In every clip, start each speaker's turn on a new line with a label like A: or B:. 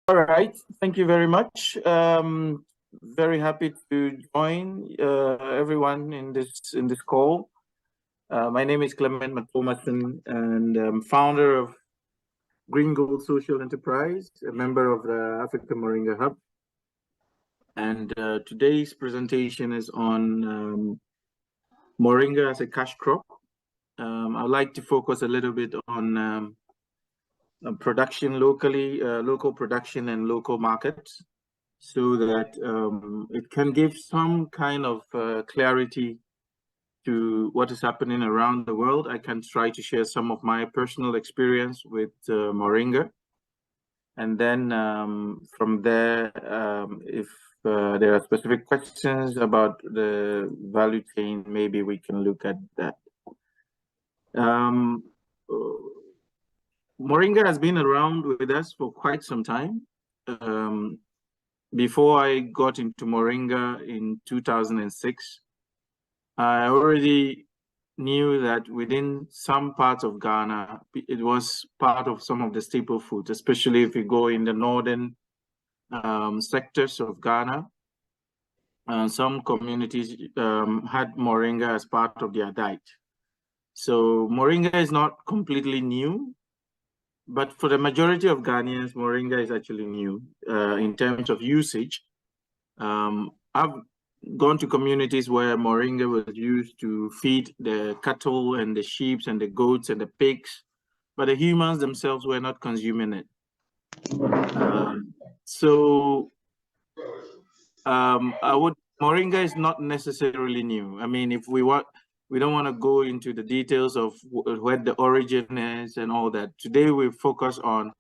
A: All right, thank you very much. Very happy to join everyone in this call. My name is Clement Mathomason, and I'm founder of Green Gold Social Enterprise, a member of the Africa Moringa Hub. And today's presentation is on Moringa as a cash crop. I'd like to focus a little bit on production locally, local production and local markets, so that it can give some kind of clarity to what is happening around the world. I can try to share some of my personal experience with Moringa. And then from there, if there are specific questions about the value chain, maybe we can look at that. Moringa has been around with us for quite some time. Before I got into Moringa in 2006, I already knew that within some parts of Ghana, it was part of some of the staple foods, especially if you go in the northern sectors of Ghana. Some communities had Moringa as part of their diet. So Moringa is not completely new, but for the majority of Ghanaians, Moringa is actually new in terms of usage. I've gone to communities where Moringa was used to feed the cattle and the sheep and the goats and the pigs, but the humans themselves were not consuming it. Moringa is not necessarily new. I mean, if we don't want to go into the details of where the origin is and all that. Today we focus on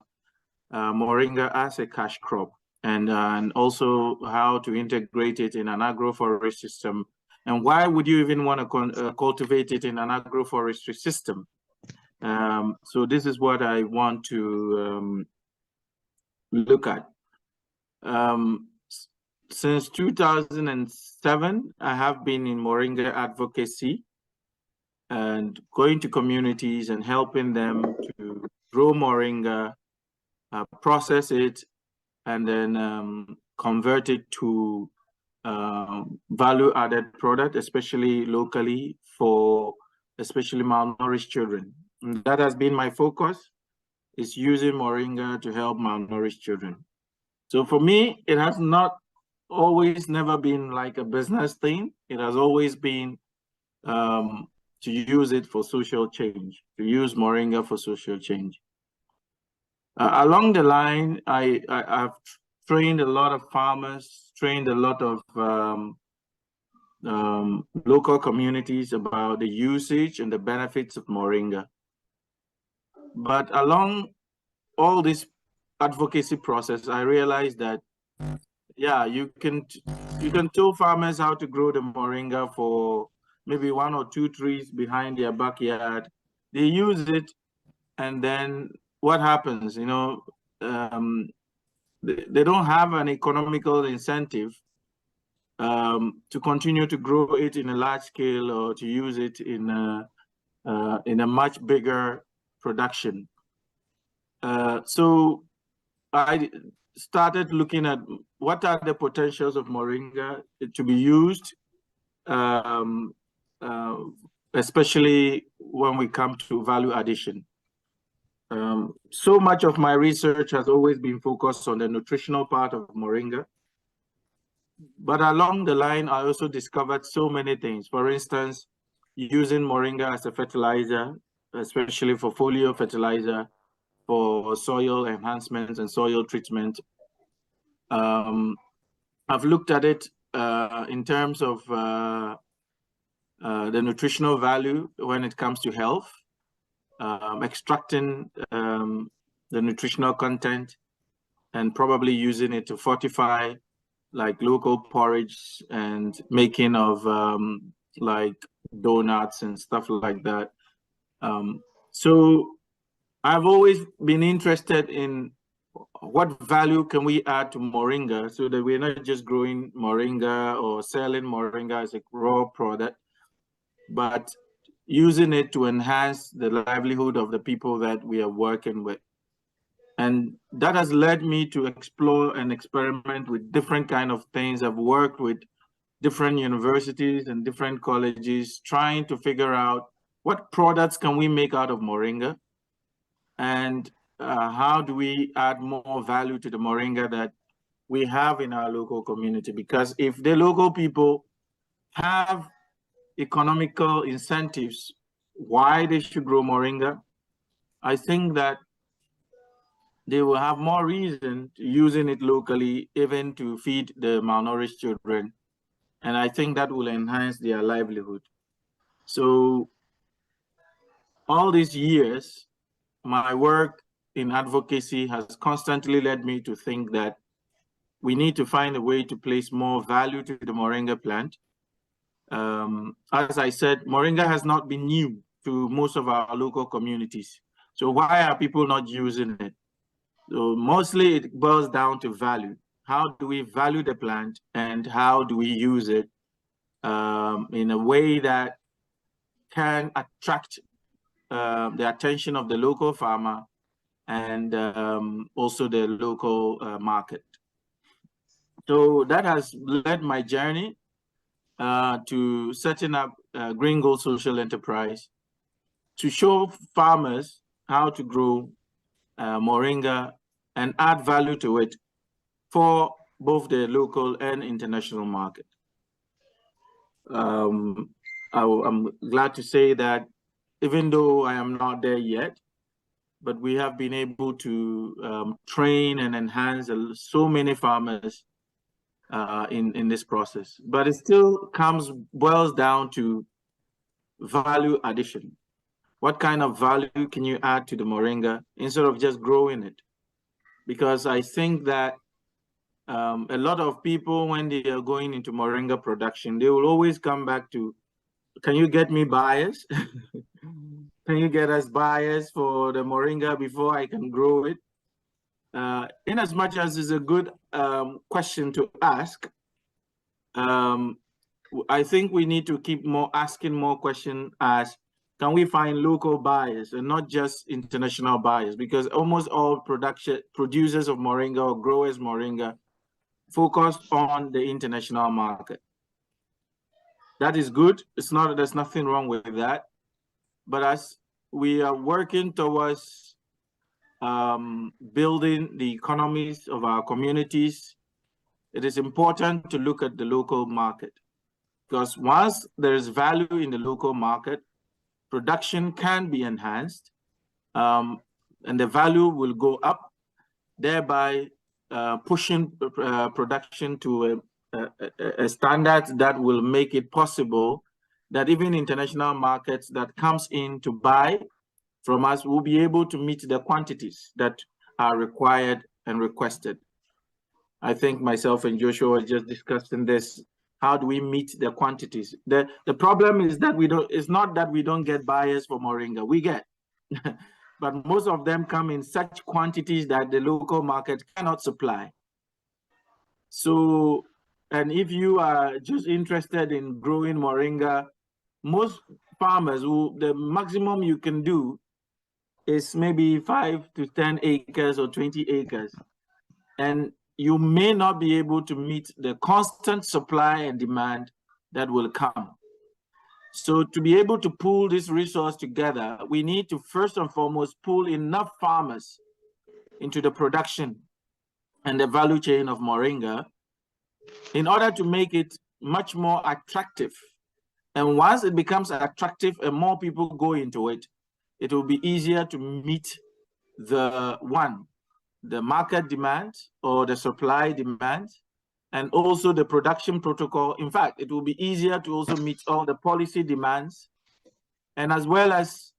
A: Moringa as a cash crop, and also how to integrate it in an agroforestry system, and why would you even want to cultivate it in an agroforestry system. So this is what I want to look at. Since 2007, I have been in Moringa advocacy and going to communities and helping them to grow Moringa, process it, and then convert it to value-added product, especially locally for especially malnourished children. And that has been my focus, is using Moringa to help malnourished children. So for me, it has never been like a business thing. It has always been to use it for social change, to use Moringa for social change. Along the line, I've trained a lot of farmers, trained a lot of local communities about the usage and the benefits of Moringa. But along all this advocacy process, I realized that, yeah, you can tell farmers how to grow the Moringa for maybe 1 or 2 trees behind their backyard. They use it, and then what happens? You know, they don't have an economical incentive to continue to grow it in a large scale or to use it in a much bigger production. So I started looking at what are the potentials of Moringa to be used, especially when we come to value addition. So much of my research has always been focused on the nutritional part of Moringa. But along the line, I also discovered so many things. For instance, using Moringa as a fertilizer, especially for foliar fertilizer, for soil enhancement and soil treatment. I've looked at it in terms of the nutritional value when it comes to health, extracting the nutritional content and probably using it to fortify like local porridge and making of like donuts and stuff like that. So I've always been interested in what value can we add to Moringa so that we're not just growing Moringa or selling Moringa as a raw product, but using it to enhance the livelihood of the people that we are working with. And that has led me to explore and experiment with different kind of things. I've worked with different universities and different colleges, trying to figure out what products can we make out of Moringa, and how do we add more value to the Moringa that we have in our local community. Because if the local people have economical incentives why they should grow Moringa, I think that they will have more reason to using it locally, even to feed the malnourished children. And I think that will enhance their livelihood. So all these years, my work in advocacy has constantly led me to think that we need to find a way to place more value to the Moringa plant. As I said, Moringa has not been new to most of our local communities. So why are people not using it? So mostly it boils down to value. How do we value the plant, and how do we use it in a way that can attract the attention of the local farmer and also the local market. So that has led my journey to setting up Green Gold Social Enterprise to show farmers how to grow Moringa and add value to it for both the local and international market. I'm glad to say that even though I am not there yet, but we have been able to train and enhance so many farmers in this process. But it still boils down to value addition. What kind of value can you add to the Moringa instead of just growing it? Because I think that a lot of people, when they are going into Moringa production, they will always come back to, can you get me buyers? Can you get us buyers for the Moringa before I can grow it? In as much as it's a good question to ask, I think we need to keep asking more questions as, can we find local buyers and not just international buyers? Because almost all producers of Moringa or growers Moringa focused on the international market. That is good. There's nothing wrong with that. But as we are working towards building the economies of our communities, it is important to look at the local market. Because once there is value in the local market, production can be enhanced, and the value will go up, thereby pushing production to a standard that will make it possible that even international markets that comes in to buy from us will be able to meet the quantities that are required and requested. I think myself and Joshua were just discussing this. How do we meet the quantities? The problem is that it's not that we don't get buyers for Moringa, we get. But most of them come in such quantities that the local market cannot supply. So, and if you are just interested in growing Moringa, most farmers, the maximum you can do is maybe 5 to 10 acres or 20 acres. And you may not be able to meet the constant supply and demand that will come. So to be able to pull this resource together, we need to first and foremost pull enough farmers into the production and the value chain of Moringa in order to make it much more attractive. And once it becomes attractive and more people go into it, it will be easier to meet the market demand or the supply demand, and also the production protocol. In fact, it will be easier to also meet all the policy demands, and as well as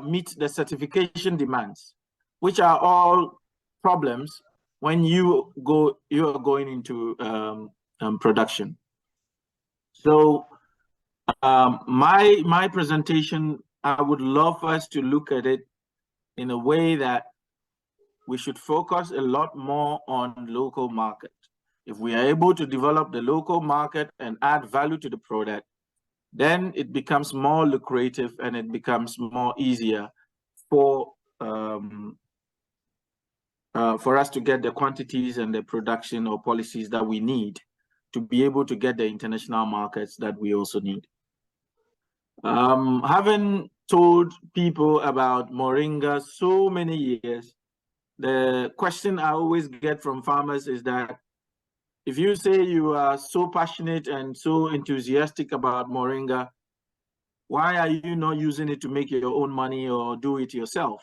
A: meet the certification demands, which are all problems when you are going into production. So my presentation, I would love us to look at it in a way that we should focus a lot more on local market. If we are able to develop the local market and add value to the product, then it becomes more lucrative and it becomes more easier for for us to get the quantities and the production or policies that we need to be able to get the international markets that we also need. Having told people about Moringa so many years, the question I always get from farmers is that if you say you are so passionate and so enthusiastic about Moringa, why are you not using it to make your own money or do it yourself?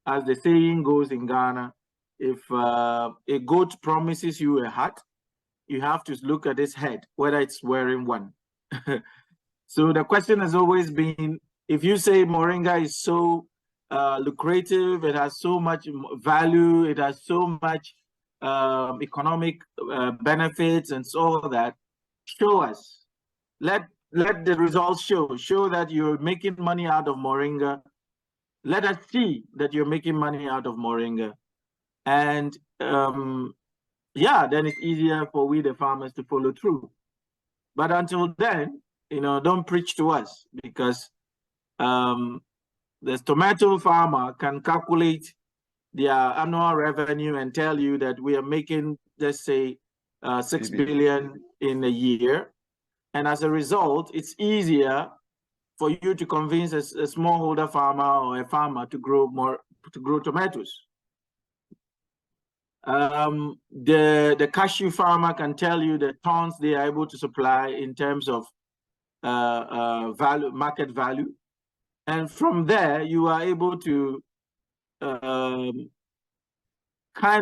A: As the saying goes in Ghana, if a goat promises you a hat, you have to look at its head, whether it's wearing one. So the question has always been, if you say Moringa is so lucrative, it has so much value, it has so much economic benefits and so that, show us. Let the results show that you're making money out of Moringa. Let us see that you're making money out of Moringa. And yeah, then it's easier for we, the farmers, to follow through. But until then, don't preach to us, because the tomato farmer can calculate their annual revenue and tell you that we are making, let's say, 6 billion in a year. And as a result, it's easier for you to convince a smallholder farmer or a farmer to grow tomatoes. The cashew farmer can tell you the tons they are able to supply in terms of market value, and from there you are able to kind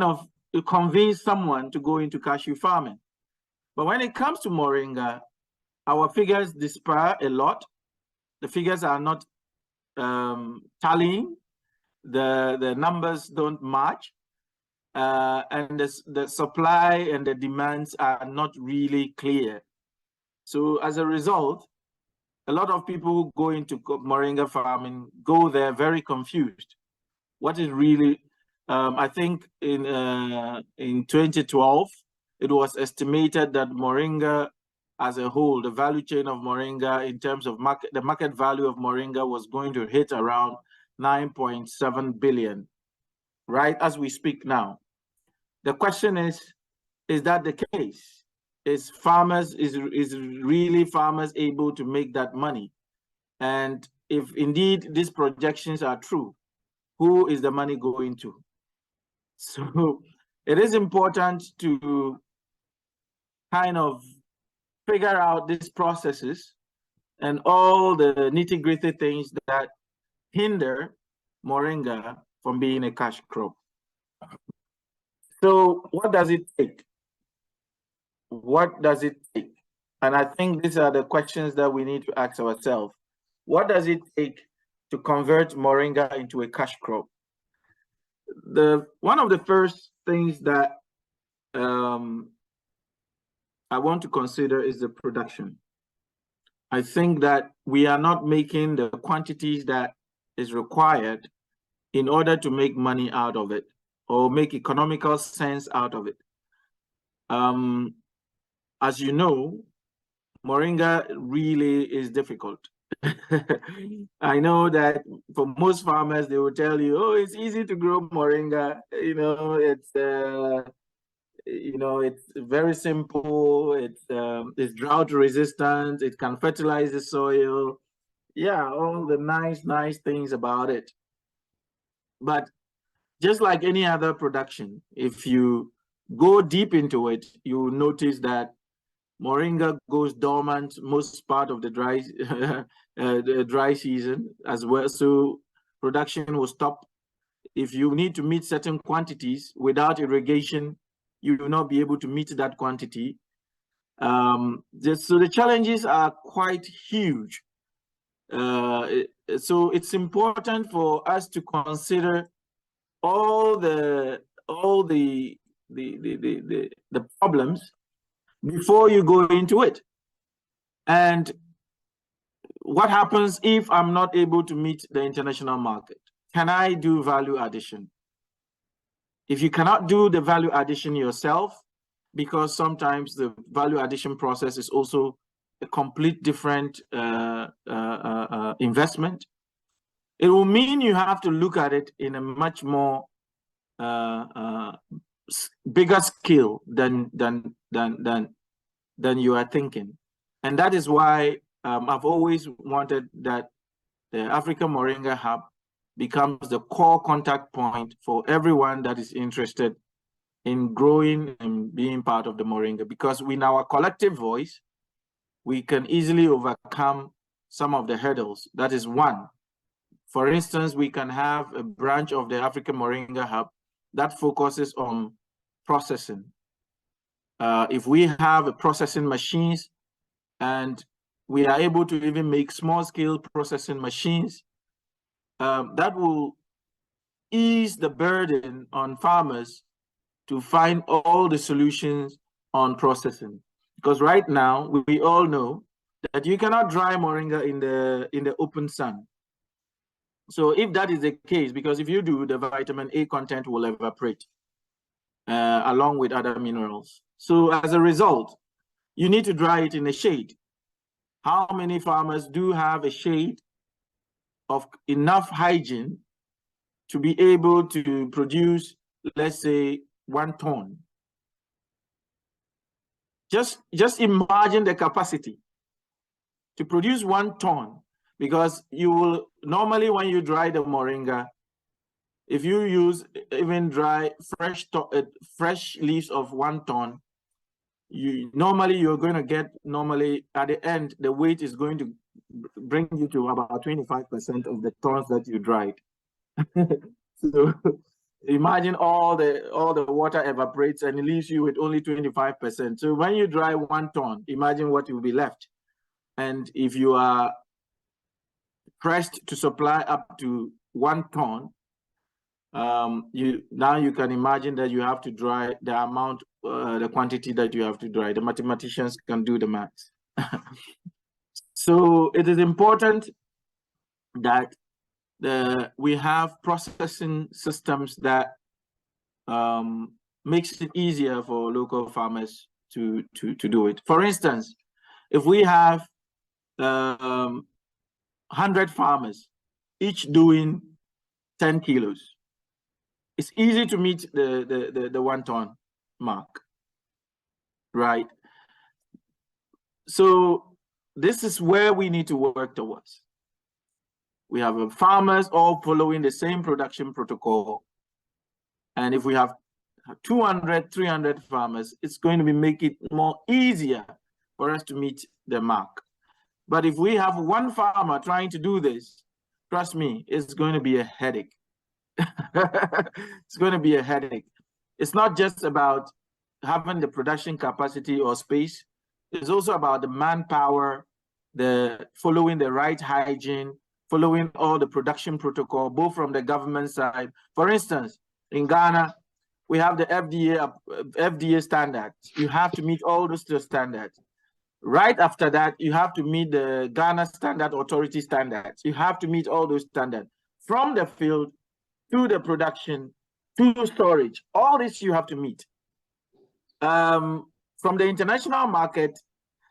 A: of convince someone to go into cashew farming. But when it comes to Moringa, our figures disparage a lot. The figures are not tallying. The numbers don't match. And the supply and the demands are not really clear. So as a result, a lot of people who go into Moringa farming go there very confused. What is really, I think in 2012, it was estimated that Moringa as a whole, the value chain of Moringa in terms of the market value of Moringa was going to hit around 9.7 billion, right as we speak now. The question is that the case? Is really farmers able to make that money? And if indeed these projections are true, who is the money going to? So it is important to kind of figure out these processes and all the nitty-gritty things that hinder Moringa from being a cash crop. So what does it take? What does it take? And I think these are the questions that we need to ask ourselves. What does it take to convert Moringa into a cash crop? One of the first things that I want to consider is the production. I think that we are not making the quantities that is required in order to make money out of it or make economical sense out of it. As you know, Moringa really is difficult. I know that for most farmers, they will tell you, oh, it's easy to grow Moringa. It's very simple. It's drought resistant. It can fertilize the soil. Yeah, all the nice things about it. But just like any other production, if you go deep into it, you will notice that Moringa goes dormant most part of the dry season as well. So production will stop. If you need to meet certain quantities without irrigation, you will not be able to meet that quantity. So the challenges are quite huge. So it's important for us to consider all the problems before you go into it. And what happens if I'm not able to meet the international market? Can I do value addition? If you cannot do the value addition yourself, because sometimes the value addition process is also a complete different investment, it will mean you have to look at it in a much more bigger scale than you are thinking. And that is why I've always wanted that the Africa Moringa Hub becomes the core contact point for everyone that is interested in growing and being part of the Moringa, because with our collective voice, we can easily overcome some of the hurdles. That is one. For instance, we can have a branch of the Africa Moringa Hub that focuses on processing. If we have processing machines and we are able to even make small-scale processing machines, that will ease the burden on farmers to find all the solutions on processing. Because right now, we all know that you cannot dry moringa in the open sun. So if that is the case, because if you do, the vitamin A content will evaporate along with other minerals. So as a result, you need to dry it in the shade. How many farmers do have a shade of enough hygiene to be able to produce, let's say, 1 ton? Just imagine the capacity to produce 1 ton, because you will normally, when you dry the moringa, if you use even dry fresh leaves of 1 ton, you're going to get, at the end, the weight is going to bring you to about 25% of the tons that you dried. So imagine all the water evaporates and it leaves you with only 25%. So when you dry 1 ton, imagine what will be left. And if you are pressed to supply up to 1 ton, you can imagine that you have to dry the amount, the quantity that you have to dry. The mathematicians can do the maths. So it is important that we have processing systems that makes it easier for local farmers to do it. For instance, if we have 100 farmers, each doing 10 kilos, it's easy to meet the 1 ton mark, right? So this is where we need to work towards. We have farmers all following the same production protocol. And if we have 200, 300 farmers, it's going to make it more easier for us to meet the mark. But if we have 1 farmer trying to do this, trust me, it's going to be a headache. It's going to be a headache. It's not just about having the production capacity or space. It's also about the manpower, the following the right hygiene, following all the production protocol, both from the government side. For instance, in Ghana, we have the FDA standards. You have to meet all those standards. Right after that, you have to meet the Ghana Standard Authority standards. You have to meet all those standards from the field to the production to storage. All this you have to meet. From the international market,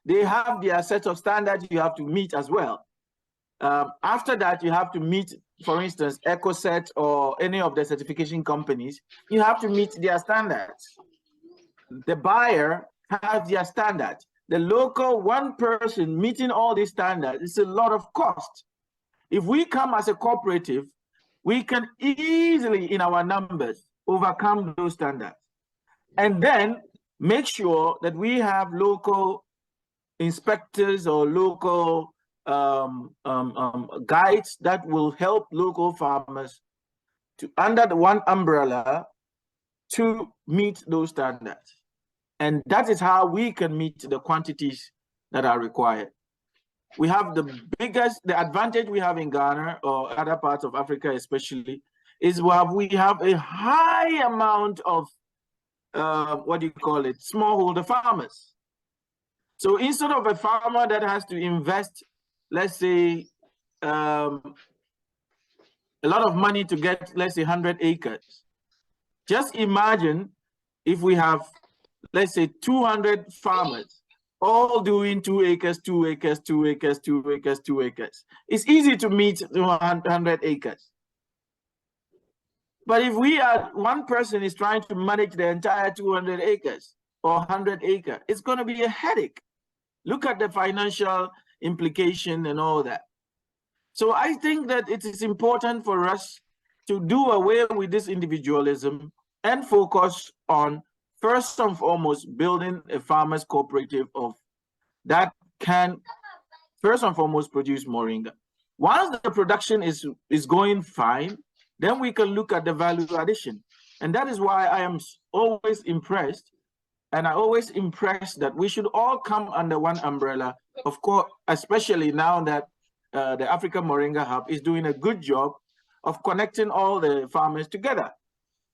A: they have their set of standards you have to meet as well. After that, you have to meet, for instance, EcoCert or any of the certification companies. You have to meet their standards. The buyer has their standards. The local 1 person meeting all these standards is a lot of cost. If we come as a cooperative, we can easily, in our numbers, overcome those standards. And then make sure that we have local inspectors or local guides that will help local farmers to, under the 1 umbrella, to meet those standards. And that is how we can meet the quantities that are required. We have the advantage we have in Ghana or other parts of Africa especially, is we have a high amount of, smallholder farmers. So instead of a farmer that has to invest, let's say, a lot of money to get, let's say, 100 acres, just imagine if we have, let's say, 200 farmers all doing 2 acres, 2 acres, 2 acres, 2 acres, 2 acres. It's easy to meet 100 acres. But if we are, one person is trying to manage the entire 200 acres or 100 acre, it's going to be a headache. Look at the financial implication and all that. So I think that it is important for us to do away with this individualism and focus on, first and foremost, building a farmers cooperative that can first and foremost produce moringa. Once the production is going fine, then we can look at the value addition. And that is why I am always impressed, and I always impress that we should all come under one umbrella, of course, especially now that the Africa Moringa Hub is doing a good job of connecting all the farmers together.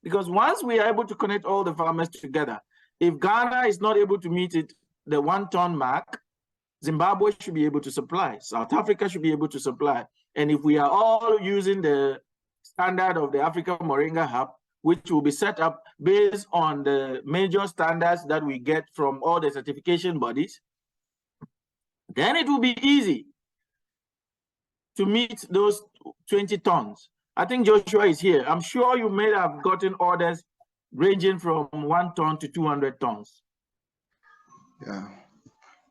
A: Because once we are able to connect all the farmers together, if Ghana is not able to meet the 1 ton mark, Zimbabwe should be able to supply, South Africa should be able to supply. And if we are all using the standard of the Africa Moringa Hub, which will be set up based on the major standards that we get from all the certification bodies, then it will be easy to meet those 20 tons. I think Joshua is here. I'm sure you may have gotten orders ranging from 1 ton to 200 tons.
B: Yeah.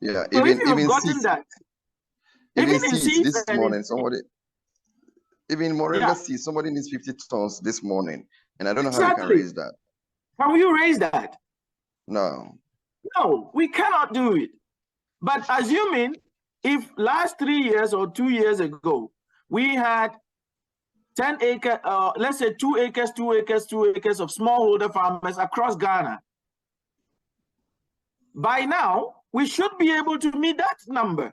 B: Yeah,
A: so
B: even
A: gotten that,
B: even seeds this morning, even Moringa seeds, somebody needs 50 tons this morning, and I don't know how you can raise that.
A: How will you raise that?
B: No,
A: we cannot do it. But assuming if last 3 years or 2 years ago, we had 10 acres, let's say 2 acres of smallholder farmers across Ghana, by now, we should be able to meet that number.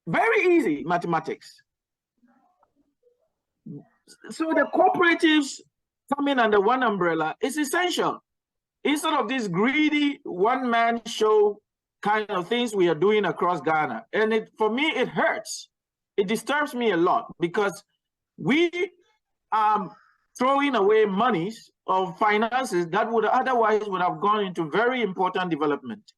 A: Very easy mathematics. So the cooperatives coming under one umbrella is essential. Instead of this greedy one-man show kind of things we are doing across Ghana. And for me, it hurts. It disturbs me a lot because we are throwing away monies of finances that would otherwise have gone into very important development.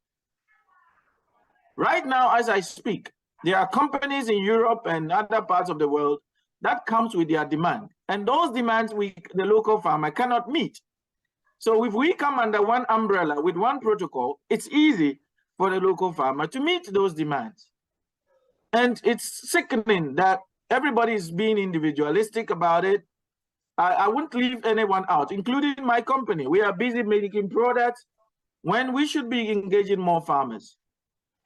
A: Right now, as I speak, there are companies in Europe and other parts of the world that comes with their demand. And those demands the local farmer cannot meet. So if we come under one umbrella with one protocol, it's easy for the local farmer to meet those demands. And it's sickening that everybody is being individualistic about it. I wouldn't leave anyone out, including my company. We are busy making products when we should be engaging more farmers.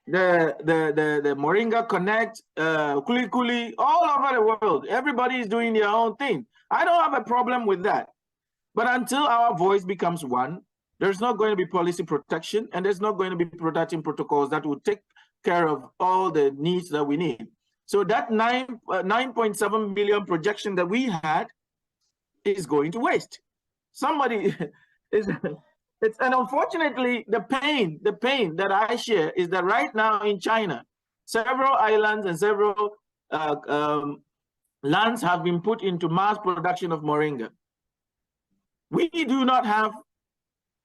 A: The Moringa Connect, Kuli Kuli, all over the world, everybody is doing their own thing. I don't have a problem with that. But until our voice becomes one, there's not going to be policy protection, and there's not going to be protecting protocols that will take care of all the needs that we need. So that 9.7 million projection that we had is going to waste. Somebody is... And unfortunately, the pain that I share is that right now in China, several islands and several lands have been put into mass production of moringa. We do not have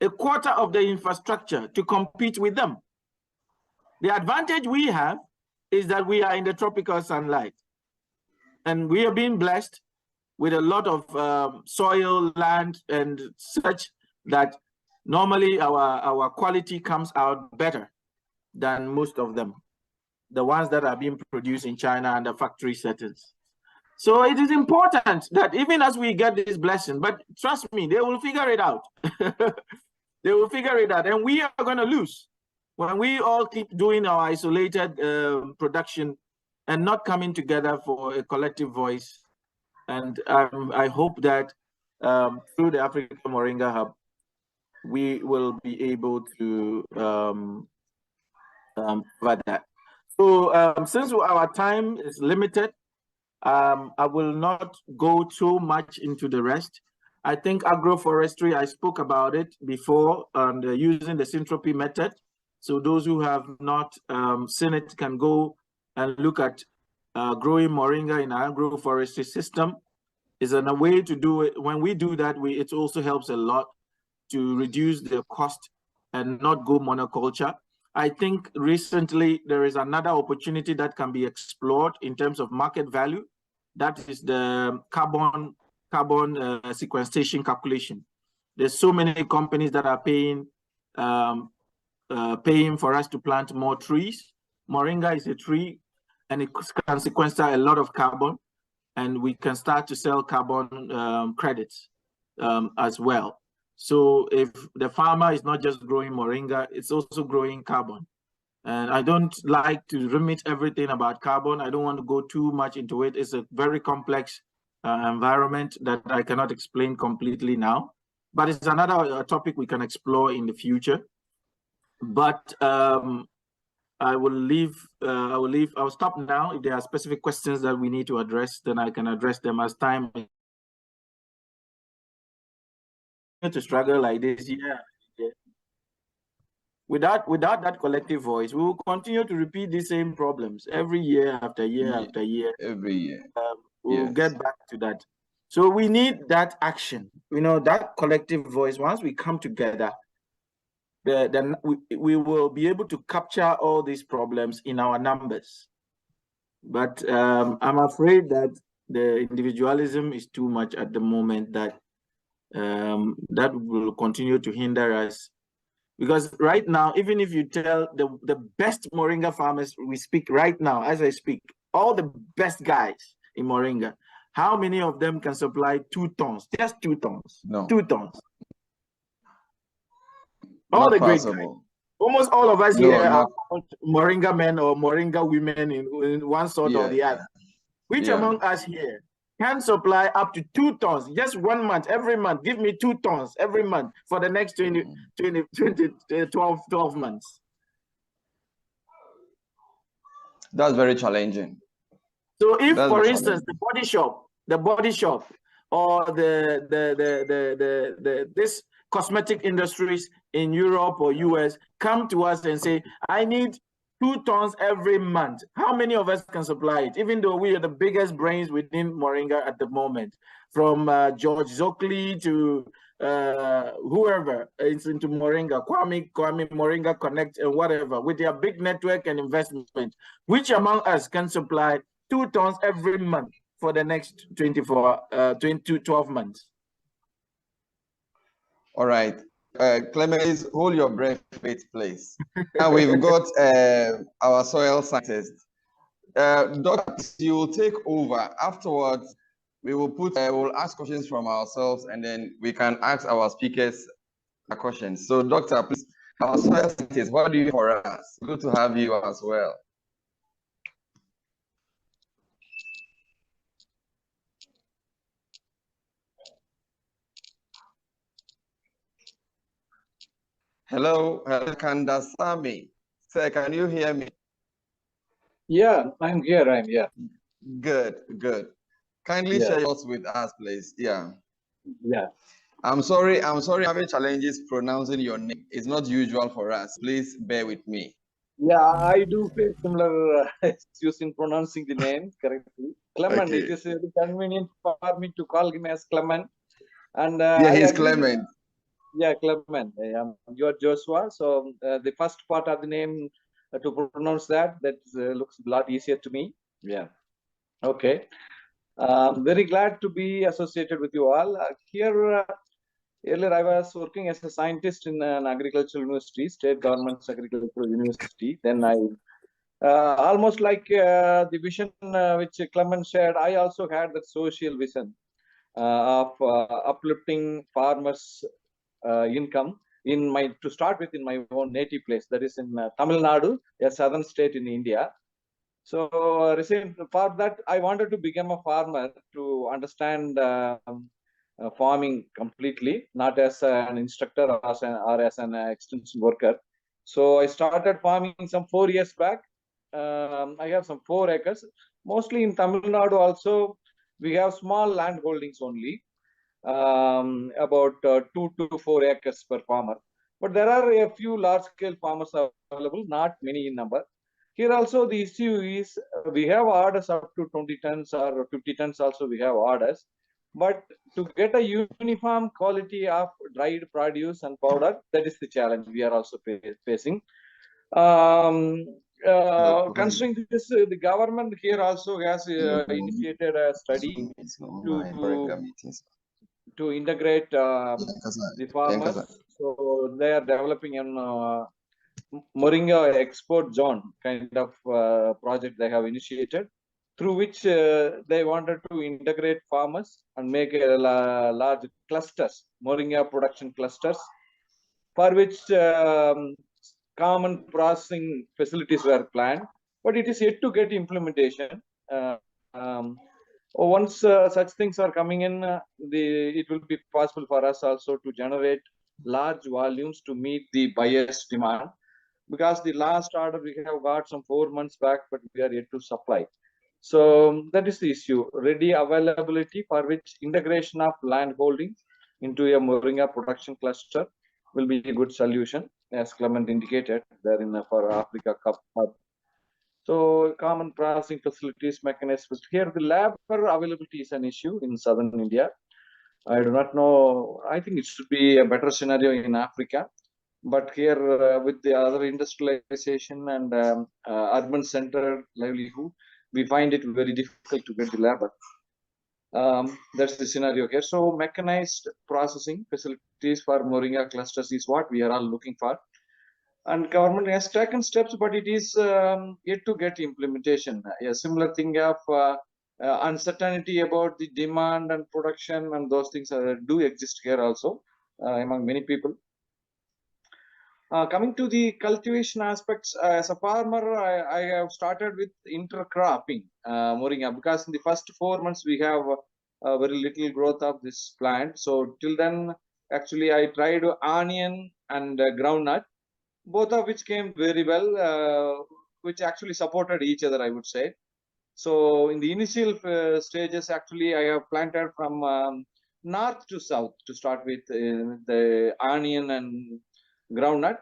A: a quarter of the infrastructure to compete with them. The advantage we have is that we are in the tropical sunlight, and we are being blessed with a lot of soil, land, and such that normally our quality comes out better than most of them, the ones that are being produced in China under factory settings. So it is important that even as we get this blessing, but trust me, they will figure it out. They will figure it out, and we are going to lose when we all keep doing our isolated production and not coming together for a collective voice. And I hope that through the Africa Moringa Hub, we will be able to provide that. So since our time is limited, I will not go too much into the rest. I think agroforestry, I spoke about it before, and using the syntropy method. So those who have not seen it can go and look at growing moringa in our agroforestry system. Is a way to do it. When we do that, it also helps a lot to reduce the cost and not go monoculture. I think recently there is another opportunity that can be explored in terms of market value. That is the carbon carbon sequestration calculation. There's so many companies that are paying for us to plant more trees. Moringa is a tree, and it can sequester a lot of carbon, and we can start to sell carbon credits as well. So if the farmer is not just growing moringa, it's also growing carbon. And I don't like to remit everything about carbon. I don't want to go too much into it. It's a very complex environment that I cannot explain completely now. But it's another topic we can explore in the future. But I will stop now. If there are specific questions that we need to address, then I can address them as time to struggle like this. Yeah. Without that collective voice, we will continue to repeat the same problems every year after year after year.
B: Every year.
A: We'll get back to that. So we need that action, that collective voice. Once we come together, then we will be able to capture all these problems in our numbers. But I'm afraid that the individualism is too much at the moment, that will continue to hinder us. Because right now, even if you tell the best Moringa farmers, we speak right now, as I speak, all the best guys in Moringa, how many of them can supply 2 tons? Just 2 tons.
B: No.
A: 2 tons. All the great guys. Almost all of us here are Moringa men or Moringa women in one sort or the other. Which among us here can supply up to 2 tons, just 1 month, every month? Give me 2 tons every month for the next 12 months.
B: That's very challenging.
A: So if, for instance, the body shop or this cosmetic industries in Europe or US come to us and say, I need 2 tons every month, how many of us can supply it? Even though we are the biggest brains within Moringa at the moment, from George Zockley to whoever is into Moringa, Kwame Moringa Connect and whatever, with their big network and investment, which among us can supply 2 tons every month for the next 12 months?
B: All right. Clemens, hold your breath, wait, please. Now we've got our soil scientist. Doctor, you will take over. Afterwards, we will we'll ask questions from ourselves, and then we can ask our speakers questions. So, Doctor, please, our soil scientist, what do you for us? Good to have you as well. Hello, Kandasamy. Sir, can you hear me?
C: Yeah, I'm here.
B: Good. Kindly share yours with us, please. Yeah.
C: Yeah.
B: I'm sorry, having challenges pronouncing your name. It's not usual for us. Please bear with me.
C: Yeah, I do face similar issues in pronouncing the name correctly. Clement, okay. It is very convenient for me to call him as Clement. And
B: yeah, he's Clement.
C: Yeah, Clement. You're Joshua. So the first part of the name to pronounce that looks a lot easier to me. Yeah. Okay. Very glad to be associated with you all. Here, earlier I was working as a scientist in an agricultural university, state government's agricultural university. Then I, almost like the vision which Clement shared, I also had that social vision of uplifting farmers' income to start with in my own native place, that is in Tamil Nadu, a southern state in India. So for that, I wanted to become a farmer to understand farming completely, not as an instructor or as an extension worker. So I started farming some 4 years back. I have some 4 acres. Mostly in Tamil Nadu also, we have small land holdings only, about 2 to 4 acres per farmer. But there are a few large-scale farmers available, not many in number. Here also the issue is we have orders up to 20 tons or 50 tons also we have orders. But to get a uniform quality of dried produce and powder, that is the challenge we are also facing. considering this, the government here also has initiated a study to integrate the farmers. So they are developing an Moringa export zone kind of project they have initiated, through which they wanted to integrate farmers and make a large clusters, Moringa production clusters, for which common processing facilities were planned, but it is yet to get implementation. Once such things are coming in, it will be possible for us also to generate large volumes to meet the buyer's demand, because the last order we have got some 4 months back, but we are yet to supply. So that is the issue, ready availability, for which integration of land holdings into a Moringa production cluster will be a good solution, as Clement indicated there in for Africa Cup Hub. So common processing facilities, mechanisms. Here the labor availability is an issue in southern India. I do not know. I think it should be a better scenario in Africa. But here with the other industrialization and urban center livelihood, we find it very difficult to get the labor. That's the scenario here. So mechanized processing facilities for Moringa clusters is what we are all looking for. And government has taken steps, but it is yet to get implementation. A similar thing of uncertainty about the demand and production, and those things do exist here also among many people. Coming to the cultivation aspects, as a farmer, I have started with intercropping Moringa, because in the first 4 months we have very little growth of this plant. So till then, actually, I tried onion and groundnut, both of which came very well, which actually supported each other, I would say. So in the initial stages, actually, I have planted from north to south to start with the onion and groundnut,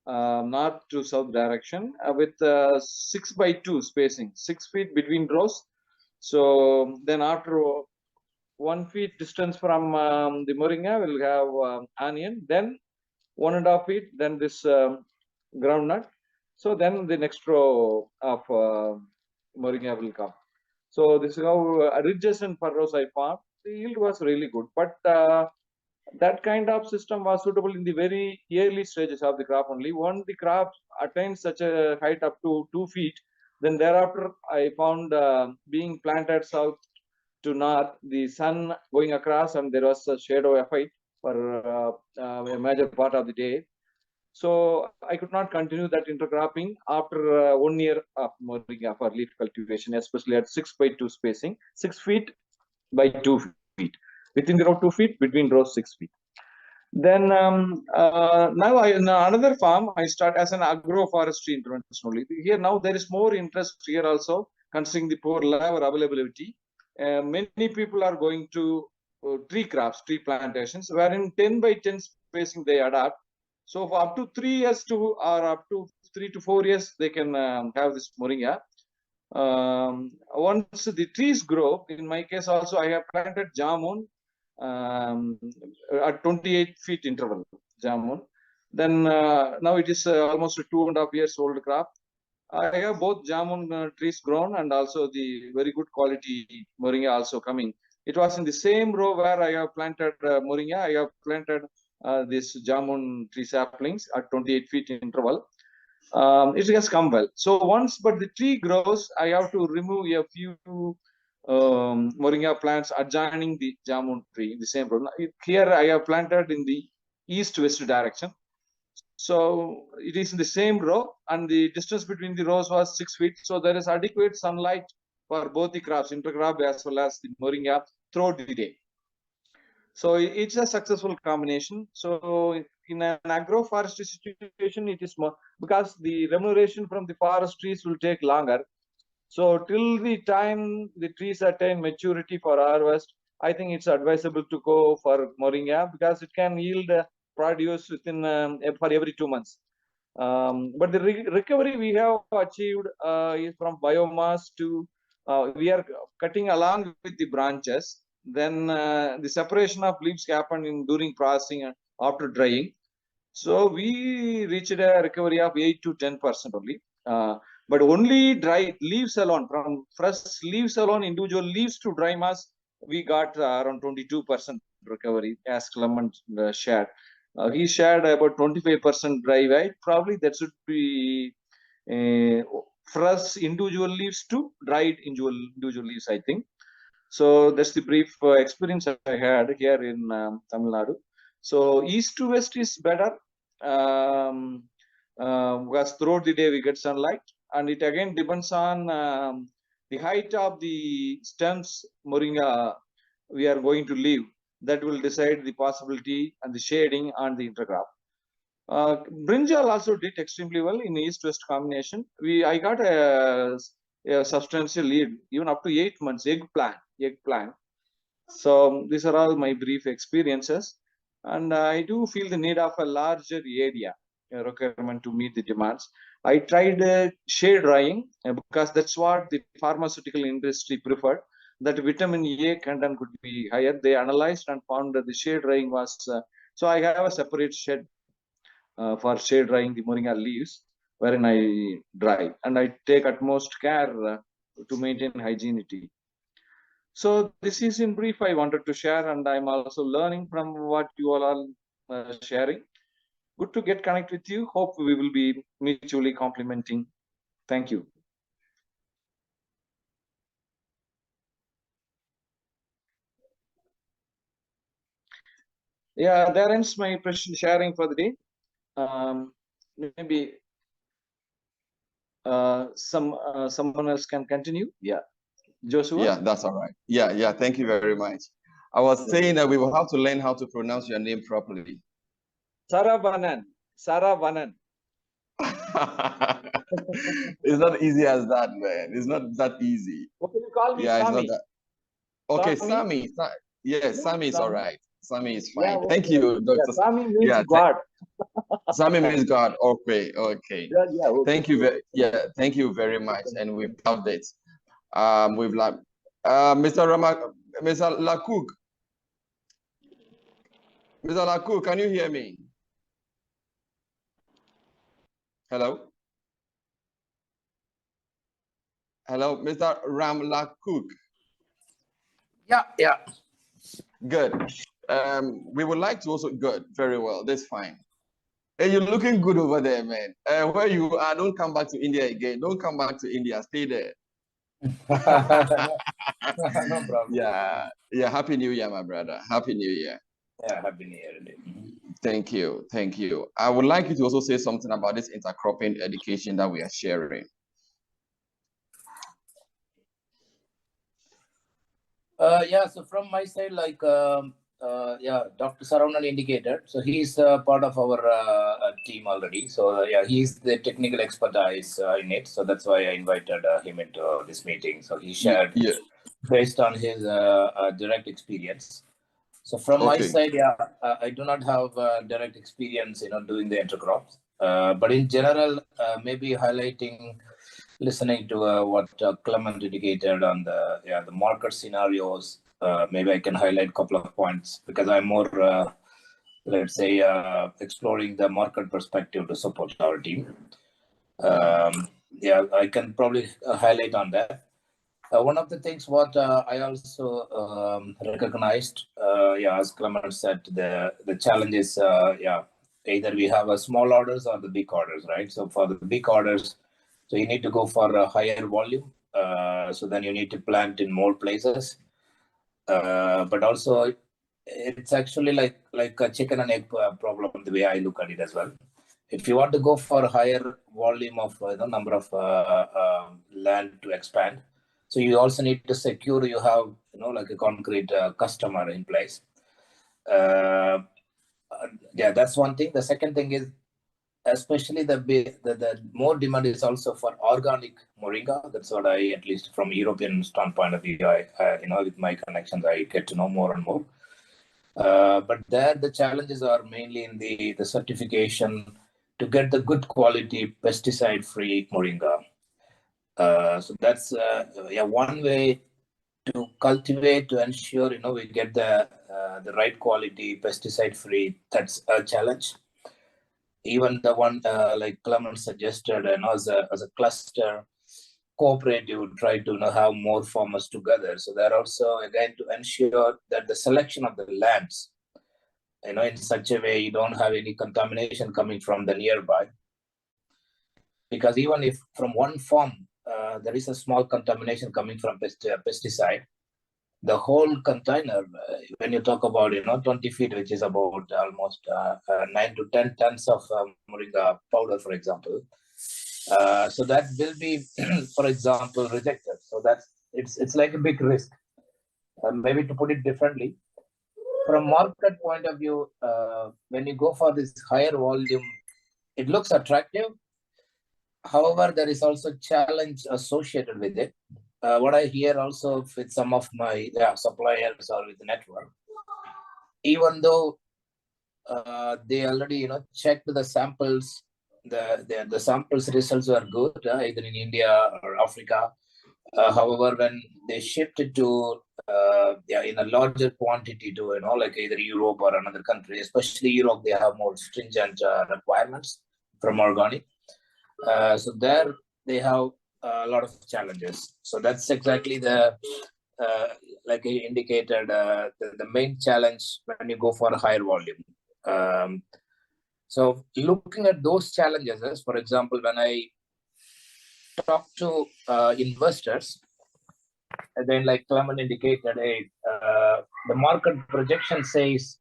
C: north to south direction, with 6x2 spacing, 6 feet between rows. So then after 1 feet distance from the Moringa, we'll have onion, then 1.5 feet, then this groundnut. So then the next row of Moringa will come. So this is how ridges and furrows I found. The yield was really good, but that kind of system was suitable in the very early stages of the crop only. Once the crop attains such a height up to 2 feet, then thereafter I found being planted south to north, the sun going across, and there was a shadow effect for a major part of the day. So I could not continue that intercropping after 1 year of Moringa for leaf cultivation, especially at 6x2 spacing, 6 feet by 2 feet. Within the row 2 feet, between rows 6 feet. Then now in another farm, I start as an agroforestry intervention only. Here now there is more interest here also, considering the poor labor availability. Many people are going to tree crops, tree plantations, wherein 10 by 10 spacing they adapt. So for up to 3 years or up to 3 to 4 years, they can have this Moringa. Once the trees grow, in my case also, I have planted jamun at 28 feet interval, jamun. Then now it is almost a 2.5 years old crop. I have both jamun trees grown and also the very good quality Moringa also coming. It was in the same row where I have planted Moringa. I have planted this jamun tree saplings at 28 feet interval. It has come well. So once, but the tree grows, I have to remove a few Moringa plants adjoining the jamun tree in the same row. Here I have planted in the east-west direction. So it is in the same row, and the distance between the rows was 6 feet. So there is adequate sunlight for both the crops, intercrop as well as the Moringa, throughout the day. So it's a successful combination. So in an agroforestry situation, it is more, because the remuneration from the forest trees will take longer. So till the time the trees attain maturity for harvest, I think it's advisable to go for Moringa, because it can yield produce within for every 2 months. But the recovery we have achieved is from biomass to we are cutting along with the branches. Then the separation of leaves happen during processing and after drying. So we reached a recovery of 8 to 10% only. but only dry leaves alone, from fresh leaves alone, individual leaves to dry mass, we got around 22% recovery, as Clement shared. He shared about 25% dry weight. Probably that should be fresh individual leaves to dried individual leaves, I think. So that's the brief experience I had here in Tamil Nadu. So east to west is better, because throughout the day we get sunlight, and it again depends on the height of the stems moringa we are going to leave. That will decide the possibility and the shading on the intercrop. Brinjal also did extremely well in east-west combination. I got a substantial lead, even up to 8 months. Eggplant. So these are all my brief experiences, and I do feel the need of a larger area requirement to meet the demands. I tried shade drying because that's what the pharmaceutical industry preferred. That vitamin A content could be higher. They analyzed and found that the shade drying was. So I have a separate shed for shade drying the moringa leaves, wherein I dry, and I take utmost care to maintain hygienity. So this is in brief I wanted to share, and I'm also learning from what you all are sharing. Good to get connected with you. Hope we will be mutually complementing. Thank you. Yeah, that ends my sharing for the day. Maybe someone else can continue. Yeah, Joshua.
B: Yeah, that's all right. Yeah. Thank you very much. I was saying that we will have to learn how to pronounce your name properly.
C: Saravanan.
B: It's not easy as that, man. It's not that easy.
C: What can you call me?
B: Yeah,
C: Sami.
B: it's not that. Okay,
C: Sami.
B: Yes, Sami is all right. Sami is fine.
C: Yeah, okay.
B: Thank you, Dr.
C: Yeah, Sami means God.
B: Sami means God. Okay.
C: Okay.
B: Thank you very much. And we've loved it. We've loved Mr. Lacouk. Mr. Lacouk, can you hear me? Hello? Hello, Mr. Ram Lacouk.
D: Yeah.
B: Good. We would like to also, good, very well, that's fine. Hey, you're looking good over there, man. Where you are, don't come back to India again. Don't come back to India, stay there.
D: No problem.
B: Yeah, Happy New Year, my brother. Happy New Year.
D: Yeah, Happy New Year.
B: Thank you. I would like you to also say something about this intercropping education that we are sharing.
D: So from my side, Dr. Saravanan indicated, so he's part of our team already. So he's the technical expertise in it. So that's why I invited him into this meeting. So he shared based on his direct experience. So from my side, I do not have direct experience, doing the intercrops. But in general, maybe highlighting, listening to what Clement indicated on the market scenarios. Maybe I can highlight a couple of points because I'm more, let's say, exploring the market perspective to support our team. I can probably highlight on that. One of the things what I also recognized, as Clement said, the challenge is, either we have a small orders or the big orders, right? So for the big orders, so you need to go for a higher volume. So then you need to plant in more places. But also, it's actually like a chicken and egg problem, the way I look at it as well. If you want to go for a higher volume of number of land to expand, so you also need to secure you have like a concrete customer in place. That's one thing. The second thing is, especially the more demand is also for organic moringa. That's what I, at least from European standpoint of view, I with my connections, I get to know more and more. But there the challenges are mainly in the certification to get the good quality pesticide-free moringa. So that's one way to cultivate, to ensure we get the right quality pesticide-free. That's a challenge. even the one like Clement suggested, as a cluster cooperative, try to have more farmers together. So they're also again to ensure that the selection of the lands, in such a way you don't have any contamination coming from the nearby. Because even if from one farm there is a small contamination coming from pesticide, the whole container, when you talk about 20 feet, which is about almost 9 to 10 tons of moringa powder, for example. So that will be, for example, rejected. So it's like a big risk. Maybe to put it differently, from market point of view, when you go for this higher volume, it looks attractive. However, there is also challenge associated with it. What I hear also with some of my suppliers or with the network, even though they already checked the samples, the samples results were good, either in India or Africa. However, when they shipped it to in a larger quantity to like either Europe or another country, especially Europe, they have more stringent requirements from organic. So there they have a lot of challenges. So that's exactly the like I indicated, the main challenge when you go for a higher volume. So looking at those challenges, for example, when I talk to investors, and then like Clement indicated, the market projection says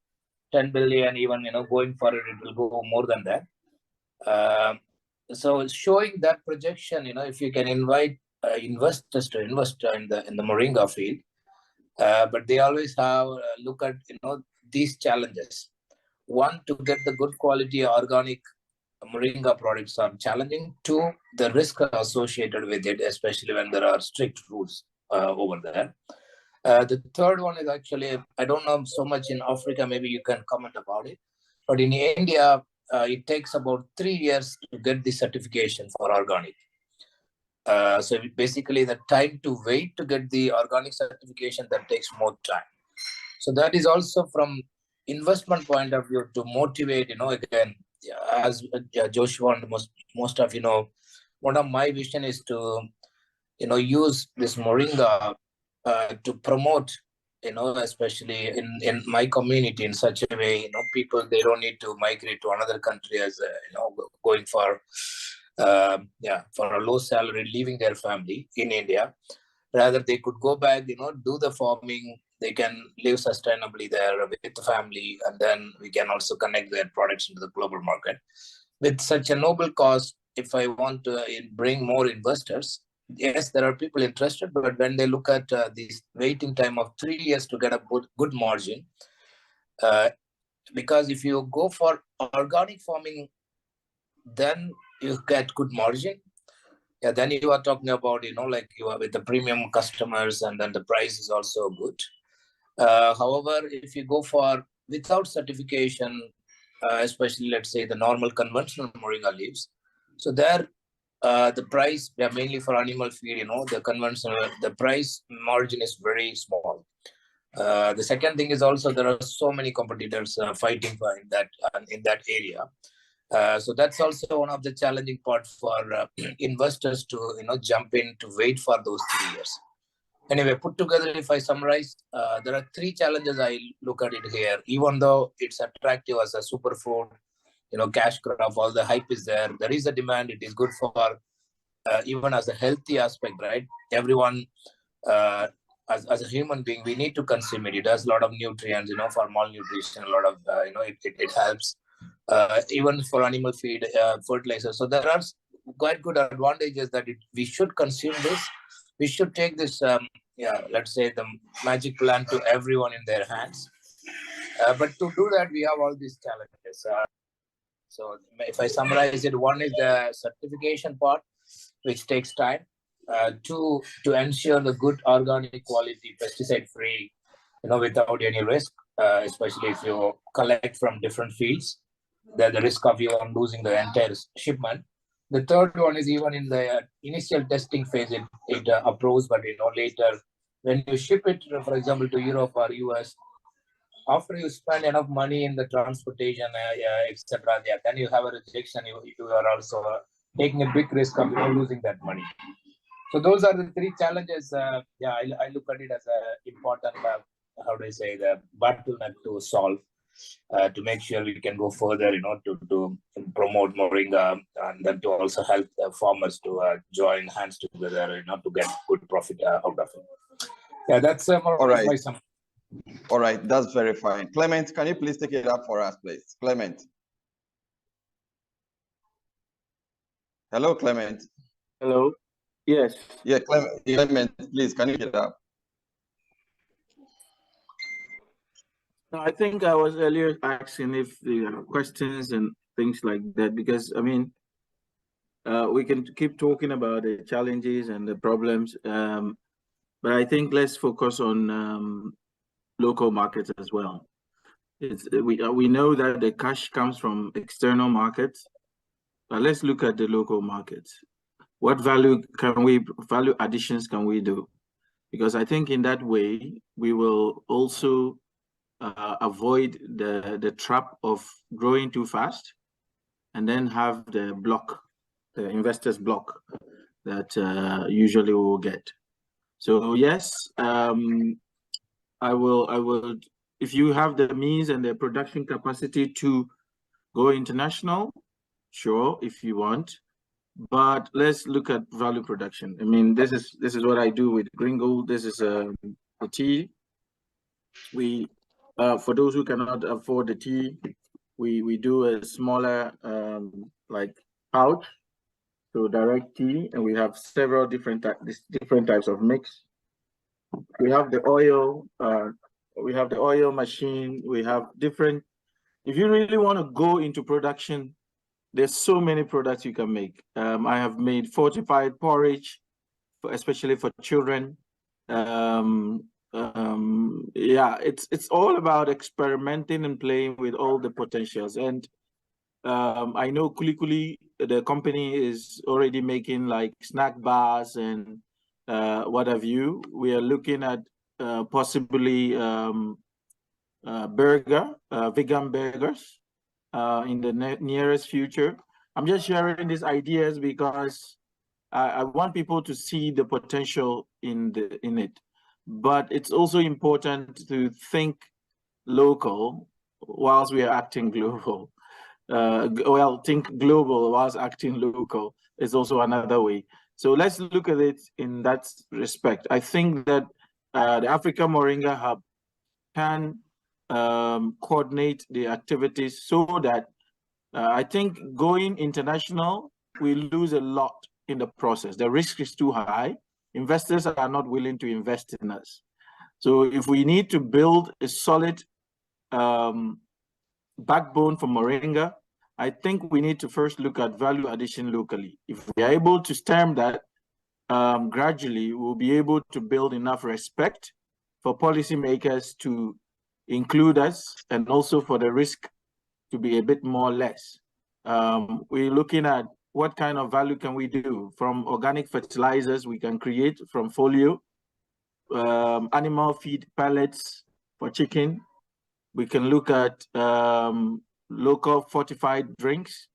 D: 10 billion, even going forward it will go more than that. So showing that projection, if you can invite investors to invest in the Moringa field, but they always have look at these challenges. One, to get the good quality organic Moringa products are challenging. Two, the risk associated with it, especially when there are strict rules over there. The third one is actually, I don't know so much in Africa, maybe you can comment about it, but in India, it takes about 3 years to get the certification for organic. So basically the time to wait to get the organic certification, that takes more time. So that is also from investment point of view to motivate, again, as Joshua and most of one of my vision is to use this Moringa to promote, especially in my community in such a way, people, they don't need to migrate to another country as going for for a low salary, leaving their family in India. Rather, they could go back, do the farming. They can live sustainably there with the family, and then we can also connect their products into the global market. With such a noble cause, if I want to bring more investors, yes, there are people interested, but when they look at this waiting time of 3 years to get a good margin, because if you go for organic farming, then you get good margin. Yeah, then you are talking about, like you are with the premium customers, and then the price is also good. However, if you go for without certification, especially let's say the normal conventional Moringa leaves, so there the price, mainly for animal feed, the conventional, the price margin is very small. The second thing is also there are so many competitors fighting for in that area. So that's also one of the challenging parts for investors to jump in to wait for those 3 years. Anyway, put together, if I summarize, there are 3 challenges I look at it here. Even though it's attractive as a superfood, cash crop, all the hype is there. There is a demand. It is good for even as a healthy aspect, right? Everyone, as a human being, we need to consume it. It has a lot of nutrients, for malnutrition, a lot of, it helps. Even for animal feed, fertilizer. So there are quite good advantages that we should consume this. We should take this, let's say the magic plan to everyone in their hands. But to do that, we have all these challenges. So if I summarize it, one is the certification part, which takes time. 2, to ensure the good organic quality, pesticide-free, without any risk, especially if you collect from different fields, the risk of you losing the entire shipment. The third one is even in the initial testing phase, it approves, but later when you ship it, for example, to Europe or US, after you spend enough money in the transportation, etc., yeah, then you have a rejection. You are also taking a big risk of losing that money. So those are the three challenges. Yeah, I look at it as a important, how do I say, the bottleneck to solve. To make sure we can go further, to promote Moringa, and then to also help the farmers to join hands together, to get good profit out of it. Yeah, that's more
B: All right.
D: my summary.
B: All right, that's very fine. Clement, can you please take it up for us, please? Clement. Hello, Clement.
A: Hello. Yes.
B: Yeah, Clement, please, can you get up?
A: No, I think I was earlier asking if the questions and things like that, because I mean, we can keep talking about the challenges and the problems, but I think let's focus on local markets as well. We know that the cash comes from external markets, but let's look at the local markets. What value additions can we do? Because I think in that way we will also avoid the trap of growing too fast and then have the investors block that usually we will get. So yes, I will, if you have the means and the production capacity to go international, sure, if you want, but let's look at value production. I mean, this is what I do with Gringo. This is the tea. We for those who cannot afford the tea, we do a smaller like pouch, so direct tea, and we have several different types of mix. We have the oil, machine. We have different. If you really want to go into production, there's so many products you can make. I have made fortified porridge, especially for children. Yeah, it's all about experimenting and playing with all the potentials. And I know Kuli, the company, is already making like snack bars and what have you. We are looking at possibly vegan burgers in the nearest future. I'm just sharing these ideas because I want people to see the potential in it. But it's also important to think local whilst we are acting global. Think global whilst acting local is also another way. So let's look at it in that respect. I think that the Africa Moringa Hub can coordinate the activities so that I think going international, we lose a lot in the process. The risk is too high. Investors are not willing to invest in us. So if we need to build a solid backbone for Moringa, I think we need to first look at value addition locally. If we are able to stem that, gradually we'll be able to build enough respect for policymakers to include us, and also for the risk to be a bit more less. We're looking at what kind of value can we do from organic fertilizers we can create from folio, animal feed pellets for chicken. We can look at local fortified drinks.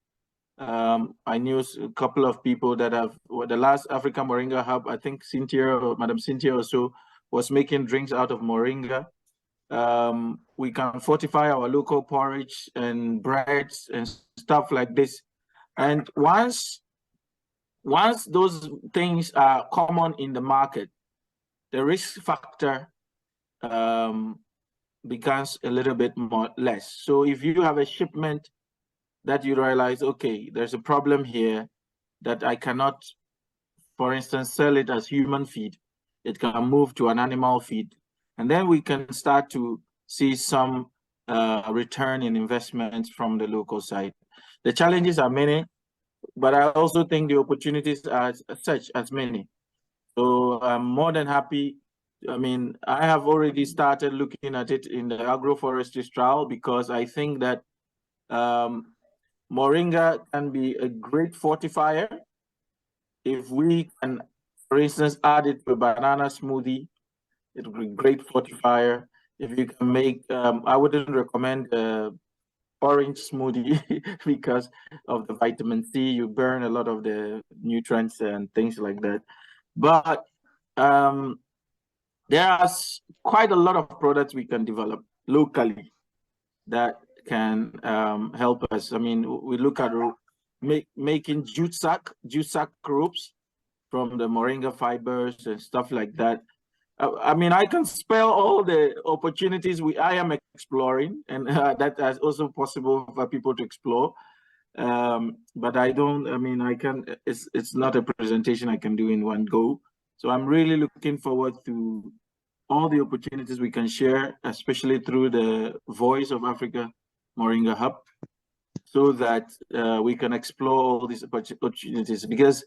A: I knew a couple of people that have, the last Africa Moringa Hub, I think Madam Cynthia also was making drinks out of Moringa. We can fortify our local porridge and breads and stuff like this. And once those things are common in the market, the risk factor becomes a little bit more less. So if you have a shipment that you realize, okay, there's a problem here that I cannot, for instance, sell it as human feed, it can move to an animal feed. And then we can start to see some return in investments from the local side. The challenges are many, but I also think the opportunities are such as many. So I'm more than happy. I mean, I have already started looking at it in the agroforestry trial, because I think that Moringa can be a great fortifier. If we can, for instance, add it to a banana smoothie, it would be a great fortifier. if you can make, I wouldn't recommend orange smoothie because of the vitamin C. You burn a lot of the nutrients and things like that. But there are quite a lot of products we can develop locally that can help us. I mean, we look at making jute sack ropes from the moringa fibers and stuff like that. I mean, I can spell all the opportunities I am exploring, and that is also possible for people to explore. But I don't. I mean, I can. It's not a presentation I can do in one go. So I'm really looking forward to all the opportunities we can share, especially through the Voice of Africa Moringa Hub, so that we can explore all these opportunities, because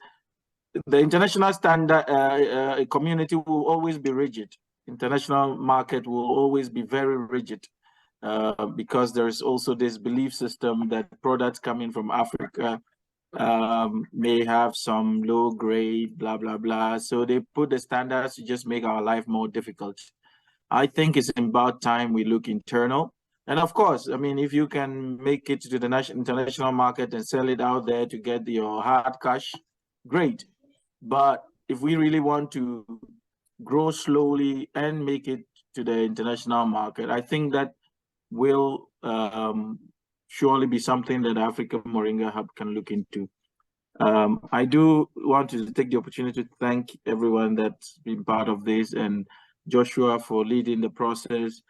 A: the international standard community will always be rigid. International market will always be very rigid because there is also this belief system that products coming from Africa may have some low grade, blah, blah, blah. So they put the standards to just make our life more difficult. I think it's about time we look internal. And of course, I mean, if you can make it to the international market and sell it out there to get your hard cash, great. But if we really want to grow slowly and make it to the international market, I think that will surely be something that Africa Moringa Hub can look into. I do want to take the opportunity to thank everyone that's been part of this, and Joshua for leading the process,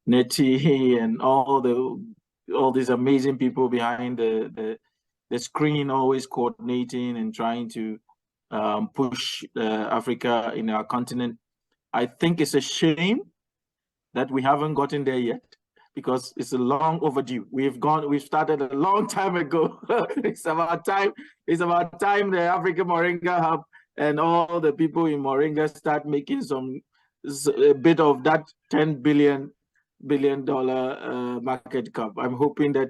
A: Nettie and all these amazing people behind the screen, always coordinating and trying to push Africa in our continent. I think it's a shame that we haven't gotten there yet, because it's a long overdue. We've started a long time ago. It's about time the Africa Moringa Hub and all the people in Moringa start making a bit of that $10 billion market cap. I'm hoping that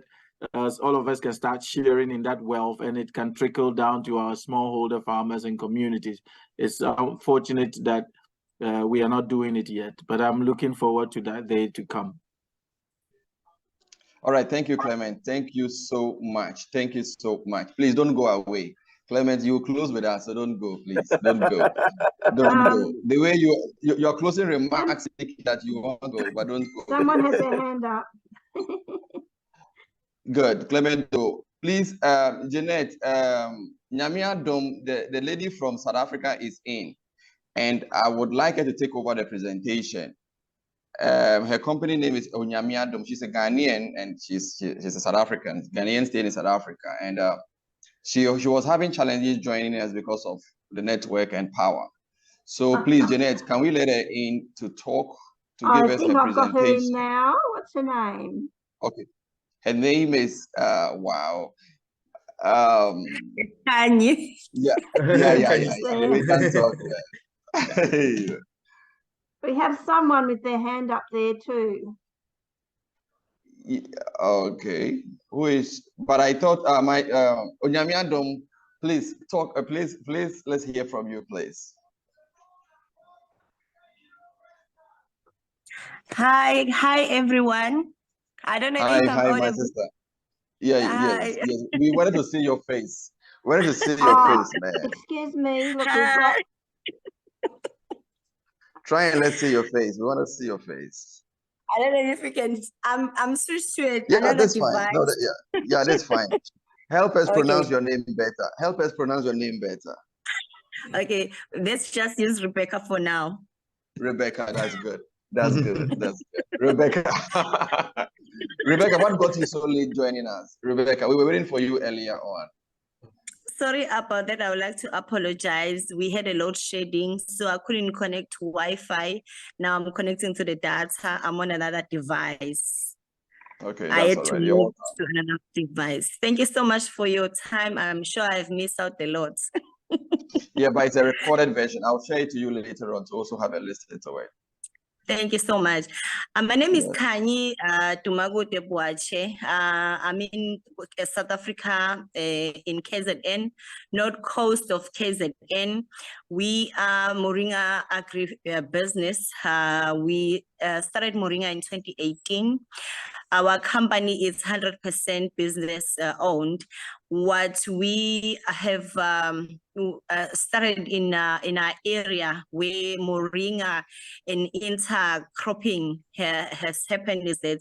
A: all of us can start sharing in that wealth, and it can trickle down to our smallholder farmers and communities. It's unfortunate that we are not doing it yet, but I'm looking forward to that day to come.
B: All right, thank you, Clement. Thank you so much. Thank you so much. Please don't go away. Clement, you close with us, so don't go, please. Don't go. Don't go. The way your closing remarks that you want to go, but don't go.
E: Someone has their hand up.
B: Good, Clement. Please, Jeanette, Nyamia Dom, the lady from South Africa is in, and I would like her to take over the presentation. Her company name is Onyamia Dom. She's a Ghanaian, and she's a South African. Ghanaian staying in South Africa, and she was having challenges joining us because of the network and power. So please, Jeanette, can we let her in to talk, to give us her presentation? I think I've got her in
E: now. What's her name?
B: Okay, her name is wow.
E: Kanye.
B: Yeah. We can talk. Yeah.
E: We have someone with their hand up there too.
B: Yeah, okay. Who is? But I thought my Onyamia Dom, please talk. Please, let's hear from you, please.
F: Hi, everyone. I don't know if I'm audible.
B: My sister. Yeah, yes. We wanted to see your face. We wanted to see your face, man.
E: Excuse me. Look, we've got...
B: Try and let's see your face. We want to see your face.
F: I don't know if we can. I'm switched to it.
B: Yeah, that's fine. No, yeah, that's fine. Help us pronounce your name better. Help us pronounce your name better.
F: Okay, let's just use Rebecca for now.
B: Rebecca, that's good. That's good. That's good. Rebecca. Rebecca, what got you so late joining us? Rebecca, we were waiting for you earlier on.
F: Sorry about that. I would like to apologize. We had a load shedding, so I couldn't connect to Wi-Fi. Now I'm connecting to the data. I'm on another device.
B: Okay,
F: I had to move to another device. Thank you so much for your time. I'm sure I've missed out a lot.
B: Yeah, but it's a recorded version. I'll share it to you later on to also have a listen to it.
F: Thank you so much. My name is Khanyi Tumago Tebuache. I'm in South Africa, in KZN, north coast of KZN. We are Moringa Agri Business. We started Moringa in 2018. Our company is 100% business owned. What we have started in our area where Moringa and intercropping has happened is that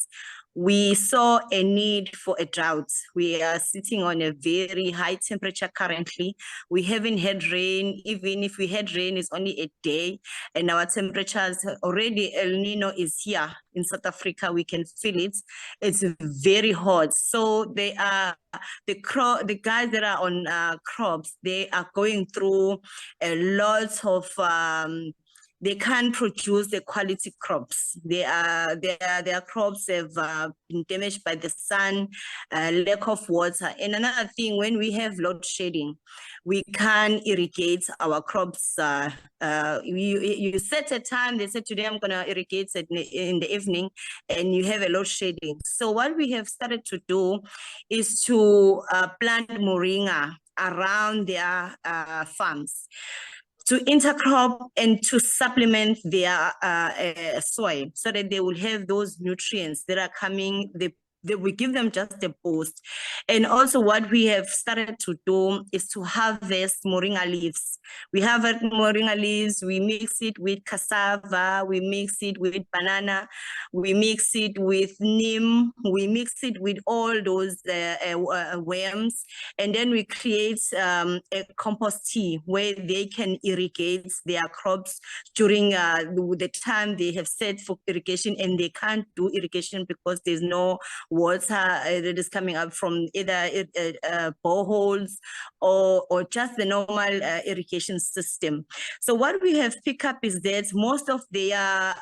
F: we saw a need for a drought. We are sitting on a very high temperature currently. We haven't had rain. Even if we had rain, it's only a day. And our temperatures already, El Nino is here in South Africa. We can feel it. It's very hot. So they are the guys that are on crops, they are going through a lot of they can't produce the quality crops. Their crops have been damaged by the sun, lack of water. And another thing, when we have load shedding, we can't irrigate our crops. You set a time, they said today I'm gonna irrigate in the evening, and you have a load shedding. So what we have started to do is to plant Moringa around their farms, to intercrop and to supplement their soil so that they will have those nutrients that are coming. We give them just a boost. And also what we have started to do is to harvest Moringa leaves. We harvest Moringa leaves, we mix it with cassava, we mix it with banana, we mix it with neem, we mix it with all those worms, and then we create a compost tea where they can irrigate their crops during the time they have set for irrigation, and they can't do irrigation because there's no water that is coming up from either boreholes or just the normal irrigation system. So what we have picked up is that most of their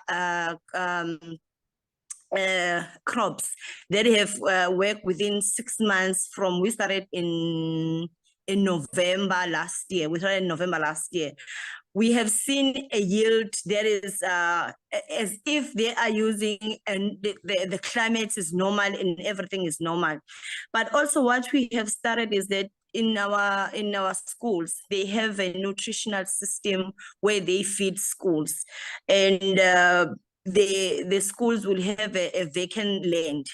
F: crops that have worked within 6 months from we started in November last year. We started in November last year. We have seen a yield that is as if they are using, and the climate is normal and everything is normal. But also what we have started is that in our schools, they have a nutritional system where they feed schools, and the schools will have a vacant land.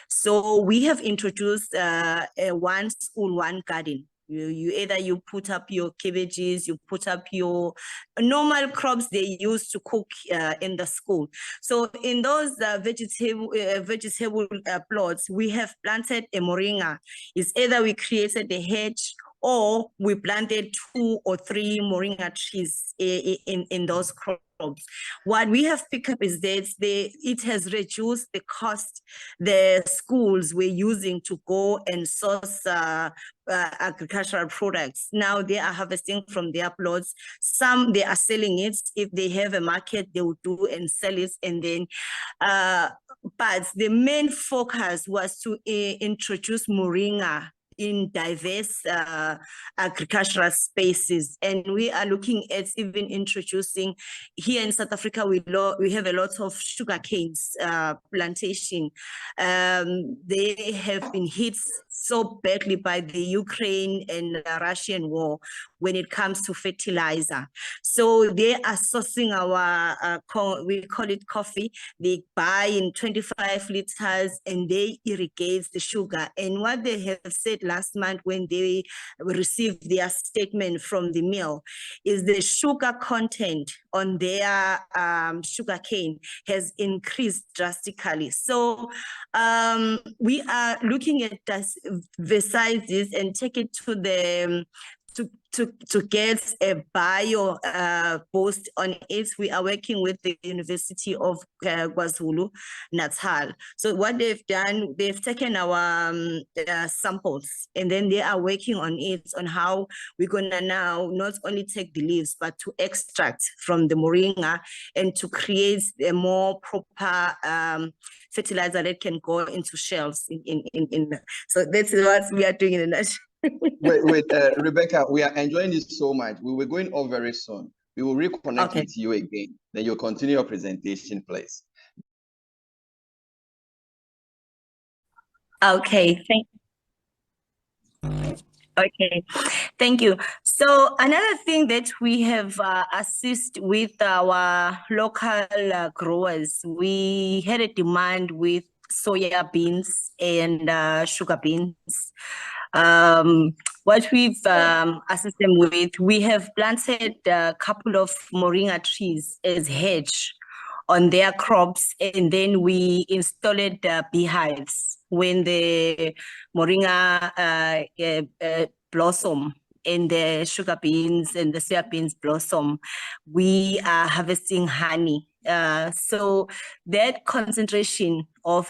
F: So we have introduced a one school, one garden. You either you put up your cabbages, you put up your normal crops they use to cook in the school. So in those vegetable plots, we have planted a moringa. It's either we created a hedge or we planted 2 or 3 moringa trees in those crops. What we have picked up is that it has reduced the cost the schools were using to go and source agricultural products. Now they are harvesting from their plots. Some they are selling it. If they have a market, they will do and sell it. And then, but the main focus was to introduce moringa in diverse agricultural spaces. And we are looking at even introducing, here in South Africa, we have a lot of sugar canes plantation. They have been hit so badly by the Ukraine and Russian war when it comes to fertilizer. So they are sourcing our, we call it coffee. They buy in 25 liters and they irrigate the sugar. And what they have said last month when they received their statement from the mill is the sugar content on their sugar cane has increased drastically. So we are looking at this, besides this, and take it to the to get a bio post on it. We are working with the University of KwaZulu Natal. So what they've done, they've taken our samples, and then they are working on it, on how we're gonna now not only take the leaves, but to extract from the moringa and to create a more proper fertilizer that can go into shelves. So that's what we are doing in the nutshell.
B: Wait, Rebecca, we are enjoying this so much. We were going off very soon. We will reconnect
F: Okay.
B: with you again. Then you'll continue your presentation, please.
F: Okay, thank you. So another thing that we have assist with our local growers, we had a demand with soya beans and sugar beans. What we've assisted them with, we have planted a couple of moringa trees as hedge on their crops, and then we installed beehives when the moringa blossom and the sugar beans and the soya beans blossom. We are harvesting honey. So that concentration of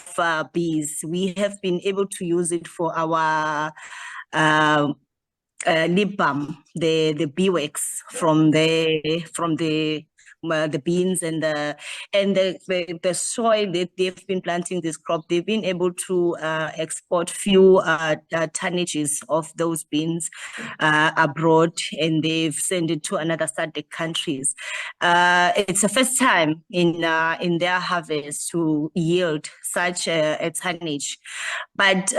F: bees, we have been able to use it for our lip balm, the bee wax from the beans and the soil that they've been planting this crop. They've been able to export few tonnages of those beans abroad, and they've sent it to another SADC countries. It's the first time in their harvest to yield such a tonnage. But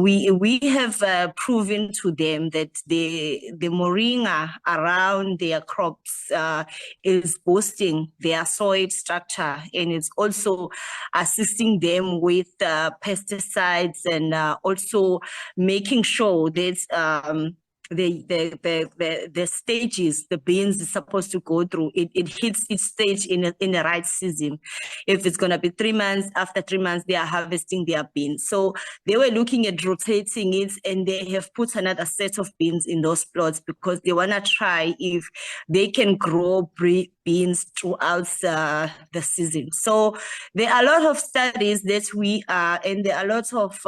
F: we have proven to them that the moringa around their crops is boosting their soil structure, and it's also assisting them with pesticides, and also making sure that the stages the beans is supposed to go through, it hits its stage in the right season. If it's going to be 3 months, after 3 months they are harvesting their beans. So they were looking at rotating it, and they have put another set of beans in those plots because they want to try if they can grow beans throughout the season. So there are a lot of studies that we are, and there are a lot of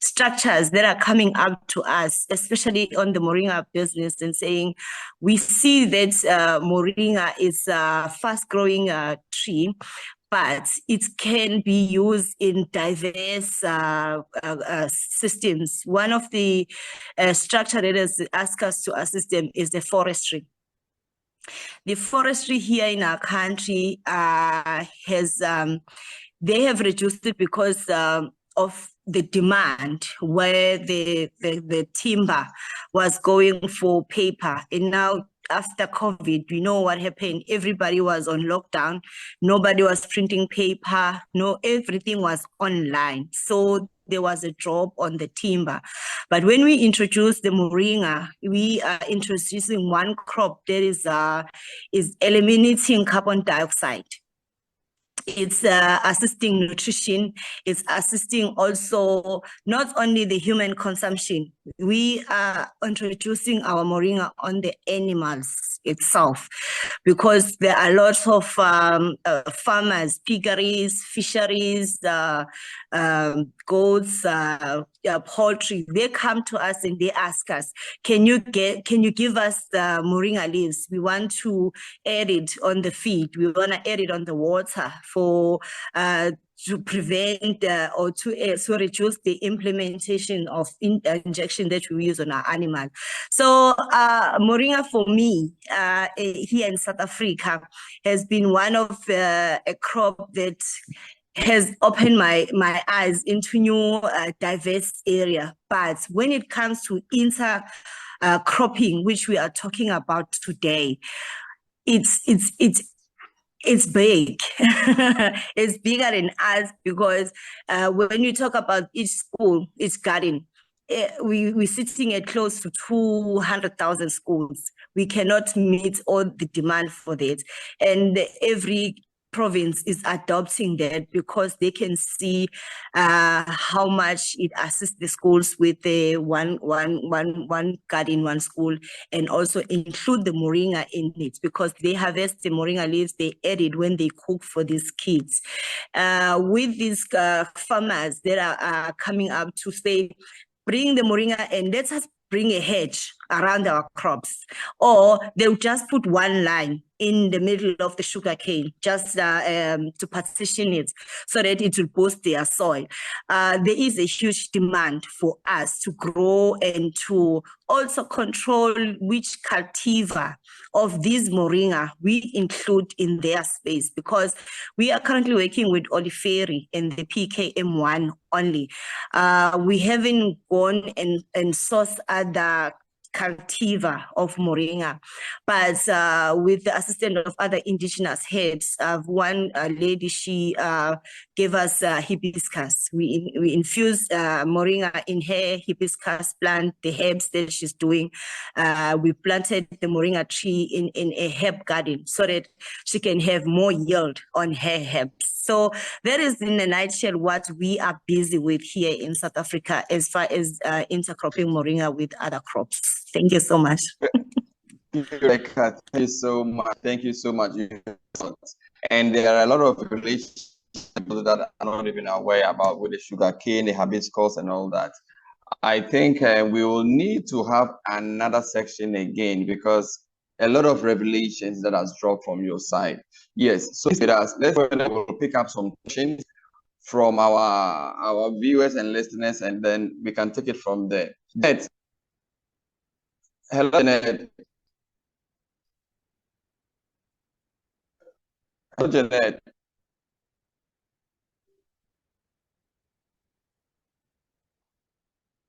F: structures that are coming up to us, especially on the moringa business, and saying we see that moringa is a fast-growing tree, but it can be used in diverse systems. One of the structure that has asked us to assist them is the forestry. The forestry here in our country they have reduced it because of the demand, where the timber was going for paper. And now after COVID, we know what happened. Everybody was on lockdown. Nobody was printing paper. No, everything was online. So there was a drop on the timber. But when we introduced the moringa, we are introducing one crop that is eliminating carbon dioxide. It's assisting nutrition. It's assisting also not only the human consumption. We are introducing our moringa on the animals itself, because there are lots of farmers, piggeries, fisheries, goats, poultry. They come to us and they ask us, can you give us the moringa leaves? We want to add it on the feed. We want to add it on the water for to prevent or to reduce the implementation of injection that we use on our animal. So moringa for me here in South Africa has been one of a crop that has opened my eyes into new diverse area. But when it comes to cropping, which we are talking about today, it's big. It's bigger than us, because when you talk about each school, each garden, we're sitting at close to 200,000 schools. We cannot meet all the demand for that. And every province is adopting that because they can see how much it assists the schools with the one garden, one school, and also include the moringa in it, because they harvest the moringa leaves, they add it when they cook for these kids. With these farmers that are coming up to say, bring the moringa and let us bring a hedge around our crops, or they'll just put one line in the middle of the sugarcane, just to partition it so that it will boost their soil. There is a huge demand for us to grow and to also control which cultivar of these moringa we include in their space, because we are currently working with oleiferi and the PKM1 only. We haven't gone and sourced other cultivar of moringa, but with the assistance of other indigenous heads, one lady, she gave us hibiscus. We infused moringa in her hibiscus plant, the herbs that she's doing. We planted the moringa tree in a herb garden so that she can have more yield on her herbs. So that is in a nutshell what we are busy with here in South Africa as far as intercropping moringa with other crops. Thank you so much.
B: Thank you so much. Thank you so much. And there are a lot of relations that are not even aware about with the sugar cane, the hibiscus, and all that. I think we will need to have another section again, because a lot of revelations that has dropped from your side. Yes, so with us, let's we'll pick up some questions from our viewers and listeners, and then we can take it from there. Jeanette. Hello, Jeanette. Hello, Jeanette.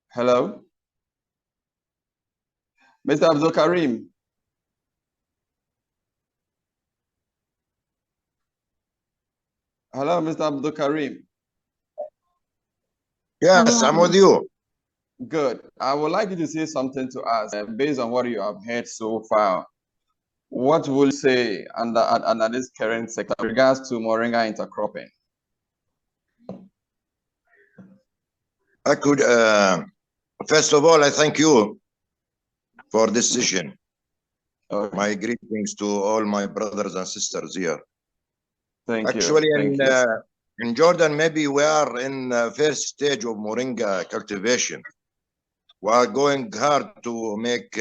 B: Hello, Mr. Abdul Karim. Hello, Mr. Abdul Karim.
G: Yes, I'm with you.
B: Good. I would like you to say something to us based on what you have heard so far. What will you say under this current sector in regards to moringa intercropping?
G: I could, first of all, I thank you for this session.
B: Okay.
G: My greetings to all my brothers and sisters here.
B: Thank
G: Actually,
B: you.
G: in Jordan, maybe we are in the first stage of moringa cultivation. We are going hard to make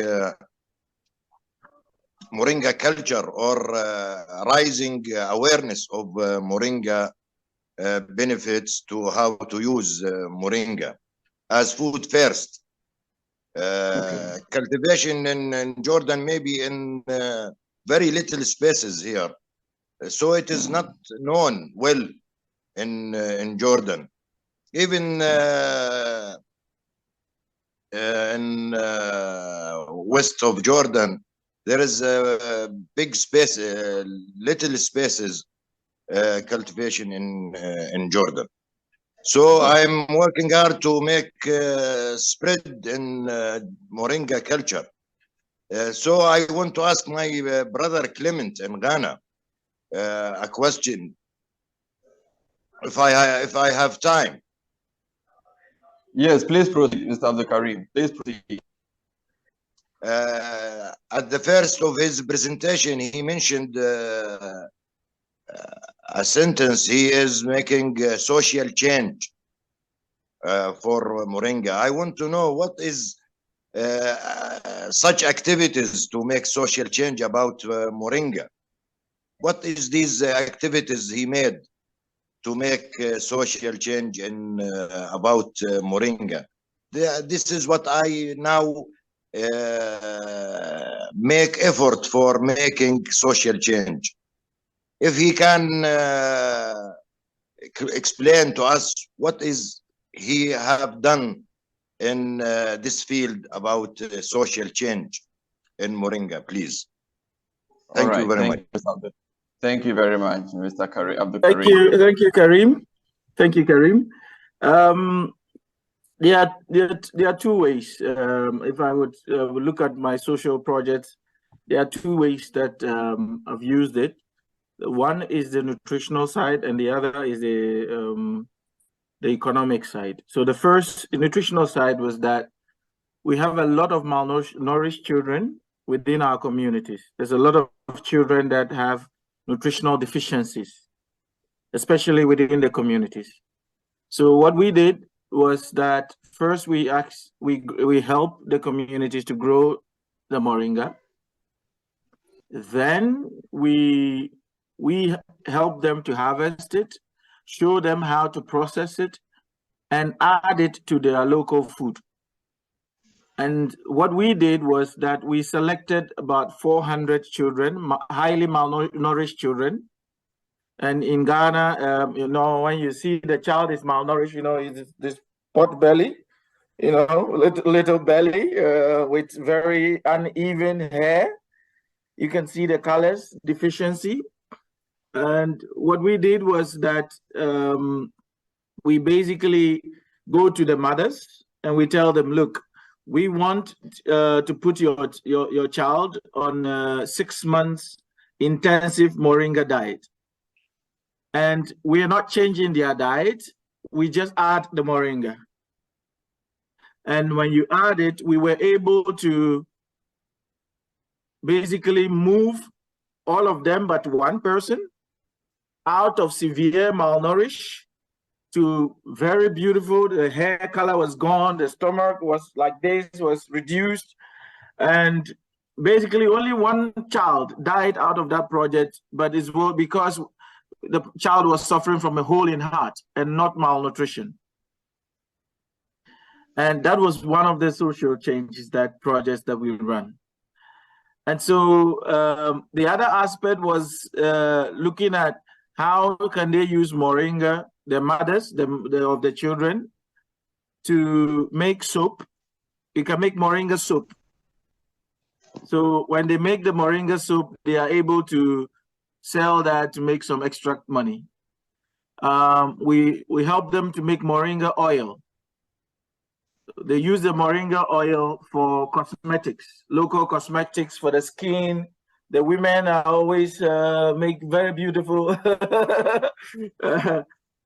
G: moringa culture or rising awareness of moringa benefits to how to use moringa as food first. Cultivation in Jordan maybe in very little spaces here, so it is not known well in Jordan. Even in west of Jordan, there is a big space, little spaces cultivation in Jordan. So I'm working hard to make spread in moringa culture. So I want to ask my brother Clement in Ghana a question, if I have time.
B: Yes, please proceed, Mr. Abdul Karim. Please proceed.
G: At the first of his presentation, he mentioned a sentence. He is making social change for moringa. I want to know what is such activities to make social change about moringa. What is these activities he made to make social change in about moringa? This is what I now make effort for making social change. If he can explain to us what is he have done in this field about social change in moringa, please. Thank you very much.
B: Thank you very much, Mr. Abdul
A: Karim. Thank you, Karim. Thank you, Karim. There are two ways. If I would look at my social projects, there are two ways that I've used it. One is the nutritional side, and the other is the economic side. So the first, the nutritional side, was that we have a lot of malnourished children within our communities. There's a lot of children that have nutritional deficiencies, especially within the communities. So what we did was that first we help the communities to grow the moringa. Then we help them to harvest it, show them how to process it, and add it to their local food. And what we did was that we selected about 400 children, highly malnourished children. And in Ghana, you know, when you see the child is malnourished, you know, it's this pot belly, you know, little belly with very uneven hair. You can see the colors deficiency. And what we did was that we basically go to the mothers and we tell them, look, we want to put your child on 6 months intensive Moringa diet. And we are not changing their diet. We just add the Moringa. And when you add it, we were able to basically move all of them but one person out of severe malnourished to very beautiful. The hair color was gone. The stomach was like this, was reduced. And basically only one child died out of that project, but it's because the child was suffering from a hole in heart and not malnutrition. And that was one of the social changes, that projects that we run. And so the other aspect was looking at how can they use Moringa, the mothers of the children, to make soap. You can make Moringa soap. So when they make the Moringa soap, they are able to sell that to make some extra money. We help them to make Moringa oil. They use the Moringa oil for cosmetics, local cosmetics for the skin. The women are always make very beautiful.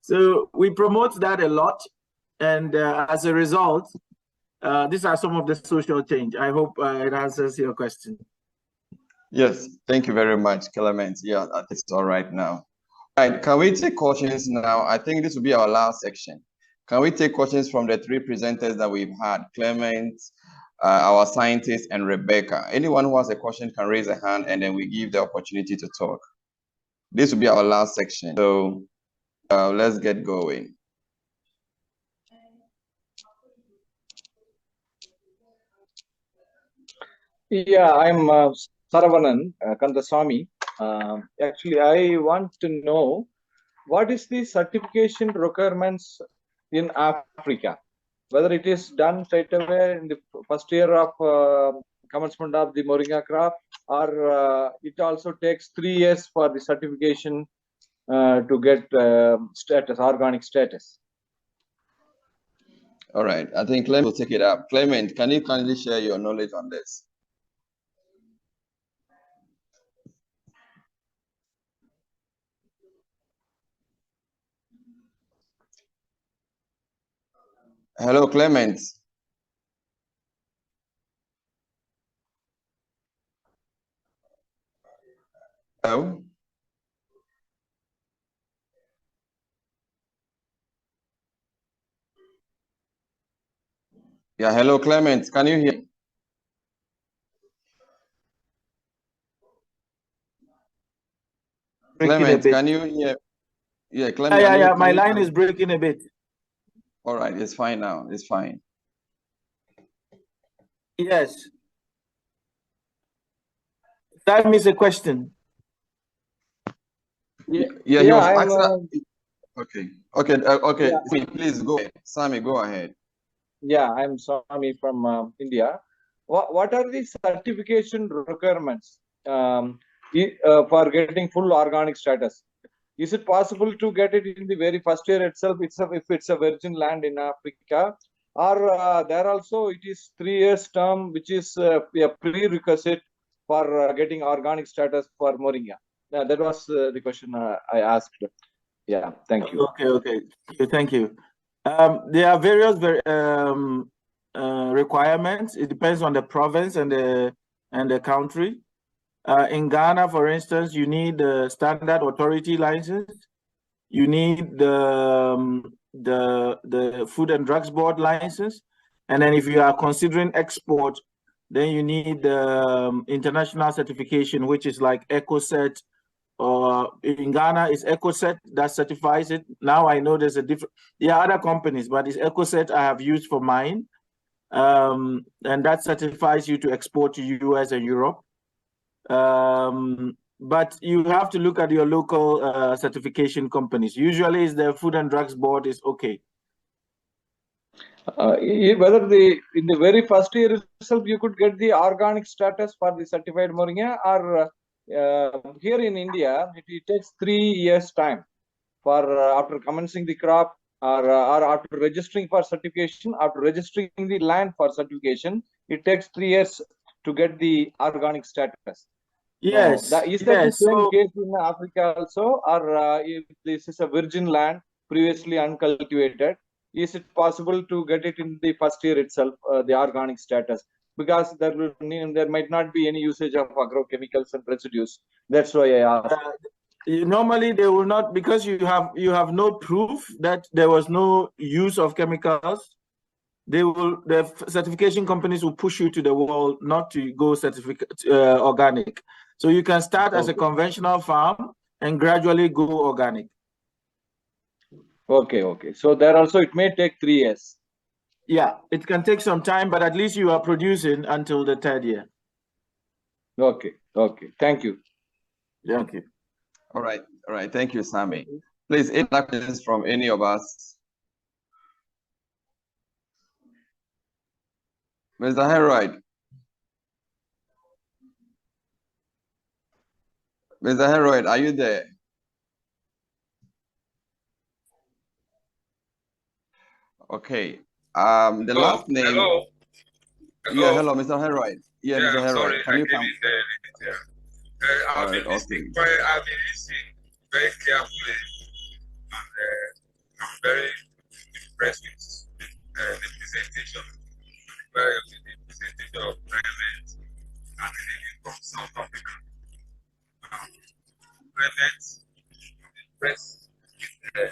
A: So we promote that a lot. And as a result, these are some of the social change. I hope it answers your question.
B: Yes, thank you very much, Clement. Yeah, it's all right now. All right, can we take questions now? I think this will be our last section. Can we take questions from the three presenters that we've had, Clement, our scientist, and Rebecca? Anyone who has a question can raise a hand, and then we give the opportunity to talk. This will be our last section. So let's get going.
C: Yeah, I'm Saravanan Kandaswamy. Actually, I want to know what is the certification requirements in Africa, whether it is done straight away in the first year of commencement of the Moringa crop, or it also takes 3 years for the certification to get status, organic status.
B: All right, I think Clement will take it up. Clement, can you kindly share your knowledge on this? Hello, Clement. Hello? Yeah, hello, Clement. Can you hear? Clement, can you hear? Yeah, Clement.
A: Yeah, my line is breaking a bit.
B: All right, it's fine now. It's fine.
A: Yes. That means a question.
B: Yeah, he was asking. Okay. Yeah. Please go ahead. Sami, go ahead.
C: Yeah, I'm Sami from India. What are the certification requirements for getting full organic status? Is it possible to get it in the very first year itself, if it's a virgin land in Africa, or there also it is 3 years term, which is a prerequisite for getting organic status for Moringa? That was the question I asked. Yeah, thank you.
A: Okay, thank you. There are various requirements. It depends on the province and the country. In Ghana, for instance, you need the standard authority license. You need the Food and Drugs Board license. And then if you are considering export, Then you need international certification, which is like EcoCert, or in Ghana it's EcoCert that certifies it. Now I know there's a different, other companies, but it's EcoCert I have used for mine. And that certifies you to export to US and Europe. But you have to look at your local certification companies. Usually it's the Food and Drugs Board is okay.
C: Whether in the very first year itself you could get the organic status for the certified moringa, or here in India it takes 3 years time for after commencing the crop, or after registering for certification, after registering the land for certification, it takes 3 years to get the organic status.
A: Yes.
C: So is that the same case in Africa also, or if this is a virgin land previously uncultivated, is it possible to get it in the first year itself, the organic status? Because there might not be any usage of agrochemicals and residues. That's why I asked.
A: Normally they will not, because you have no proof that there was no use of chemicals. The certification companies will push you to the wall not to go organic. So you can start as a conventional farm and gradually go organic.
C: Okay. So there also it may take 3 years.
A: Yeah, it can take some time, but at least you are producing until the 3rd year.
C: Okay. Thank you.
A: Thank you.
B: All right. Thank you, Sammy. Please, any questions from any of us? Mr. Heroid. Mr. Heroid, are you there? Okay. The last name.
H: Hello.
B: Yeah, hello, Mr. Heroid. Yeah, Mr. Heroid.
H: Sorry,
B: Can you come?
H: I've been listening very carefully, and I'm very impressed with the presentation, the presentation of Clement and the lady from South Africa. Clement, impressed with the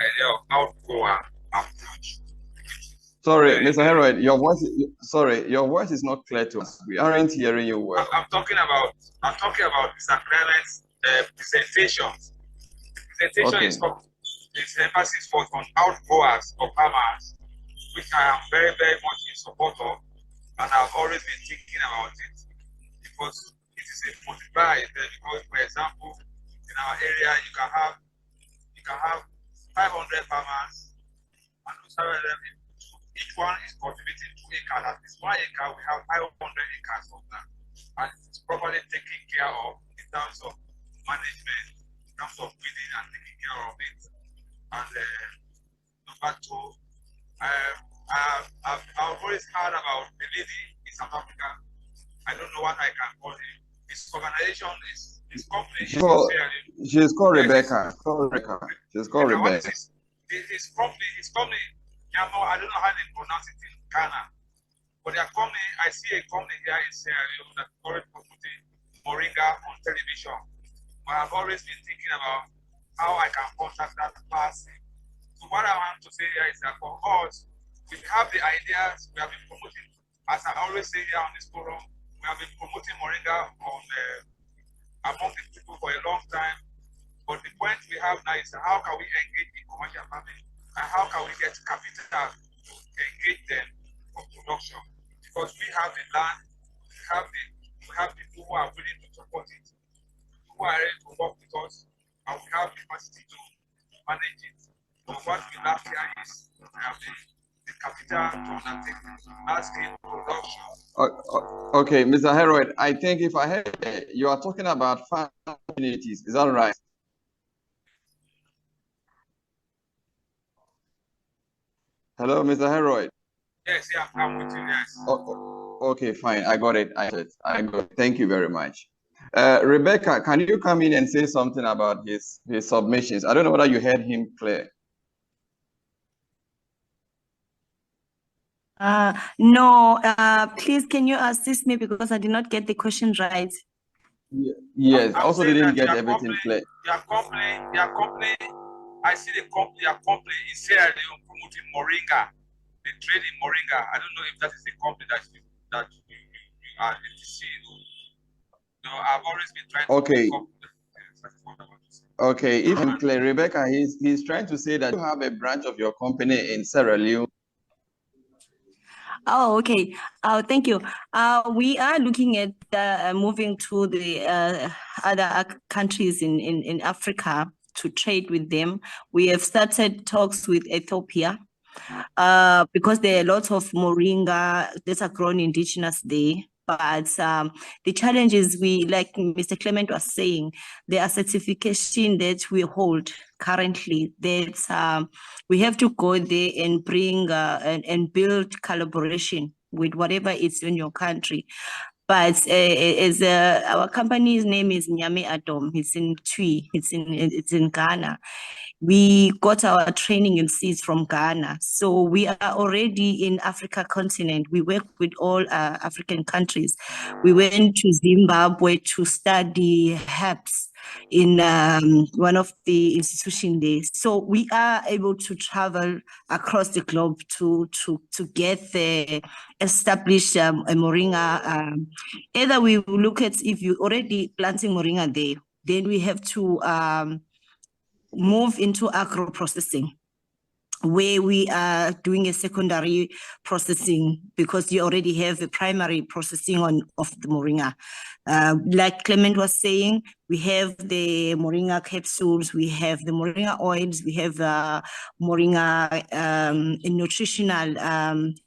H: idea of outgoer approach.
B: Sorry, Mr. Heroid, your voice is not clear to us. We aren't hearing you well.
H: I'm talking about Mr. Clement's presentation. The presentation is emphasis on outgoers or farmers, which I am very, very much in support of, and I've always been thinking about it, because it is a multiplier. Because, for example, in our area, you can have 500 farmers, and each one is cultivating 2 acres. At least 1 acre, we have 500 acres of land, and it's properly taken care of in terms of management, in terms of feeding and taking care of it. And number 2, I've always heard about the lady in South Africa. I don't know what I can call him. His organization is his company.
B: She's called Rebecca. She's called Rebecca.
H: His company. I don't know how they pronounce it in Ghana, but their company, I see a company here in Sierra Leone that currently promoting Moringa on television. But I've always been thinking about how I can contact that person. So what I want to say here is that for us, we have the ideas, we have been promoting, as I always say here on this forum, we have been promoting Moringa among the people for a long time. But the point we have now is how can we engage in commercial farming? And how can we get capital to engage them for production? Because we have the land, we have people who are willing to support it, who are ready to work with us, and we have the capacity to manage it. So what we lack here is we have the capital to undertake large-scale production.
B: Okay, Mr. Heroid, I think if I heard you are talking about farm communities, is that right? Hello, Mr. Heroid.
H: Yes, I'm with you, yes.
B: Okay, fine. I got it. I got it. Thank you very much. Rebecca, can you come in and say something about his submissions? I don't know whether you heard him clear.
F: No, please, can you assist me because I did not get the question right?
B: Yes, I also didn't get everything clear.
H: Your company, I see your company in Sierra Leone promoting Moringa, the trade in Moringa. I don't know if that is a company that that you are the CEO. So I've always been trying to
B: Okay.
H: pick up that's what I want to say.
B: Okay, if I'm clear, Rebecca, he's trying to say that you have a branch of your company in Sierra Leone.
F: Oh, okay. Thank you. We are looking at moving to the other countries in Africa to trade with them. We have started talks with Ethiopia because there are lots of moringa that are grown indigenous there. But the challenge is like Mr. Clement was saying, there are certification that we hold currently that we have to go there and bring and build collaboration with whatever is in your country. But as our company's name is Nyame Adom, it's in Twi, it's in Ghana. We got our training in seeds from Ghana. So we are already in Africa continent. We work with all African countries. We went to Zimbabwe to study herbs in one of the institutions there. So we are able to travel across the globe to get the established a moringa. Either we look at if you already planting moringa there, then we have to move into agro processing, where we are doing a secondary processing because you already have a primary processing of the moringa. Like Clement was saying, we have the moringa capsules, we have the moringa oils, we have moringa nutritional,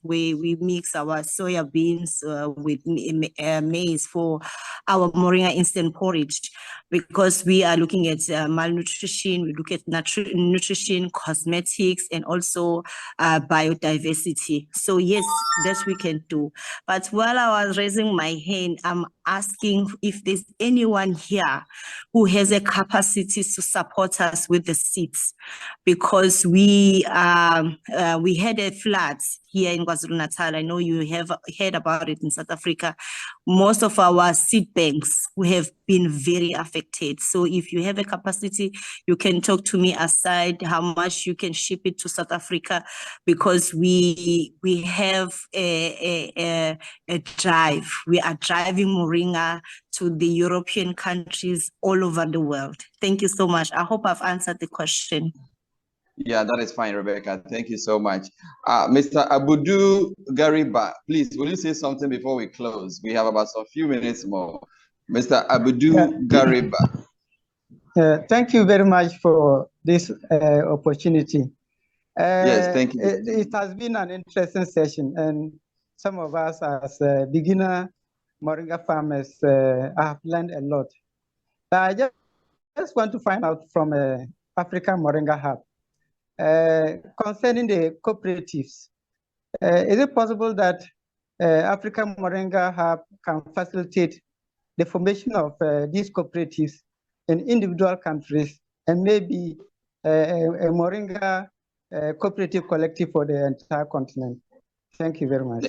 F: where we mix our soya beans with maize for our moringa instant porridge, because we are looking at malnutrition, we look at nutrition, cosmetics, and also biodiversity. So yes, that we can do. But while I was raising my hand, I'm asking if there's anyone here who has a capacity to support us with the seeds, because we had a flood here in KwaZulu-Natal. I know you have heard about it in South Africa. Most of our seed banks have been very affected. So if you have a capacity, you can talk to me aside how much you can ship it to South Africa, because we have a drive. We are driving moringa to the European countries all over the world. Thank you so much. I hope I've answered the question.
B: Yeah, that is fine, Rebecca. Thank you so much. Mr. Abudu Gariba, please, will you say something before we close? We have about a few minutes more. Mr. Abudu Gariba.
I: Thank you very much for this opportunity.
B: Yes, thank you.
I: It has been an interesting session, and some of us as beginner moringa farmers have learned a lot. But I just want to find out from Africa Moringa Hub concerning the cooperatives. Is it possible that Africa Moringa Hub can facilitate the formation of these cooperatives in individual countries, and maybe a moringa cooperative collective for the entire continent? Thank you very much.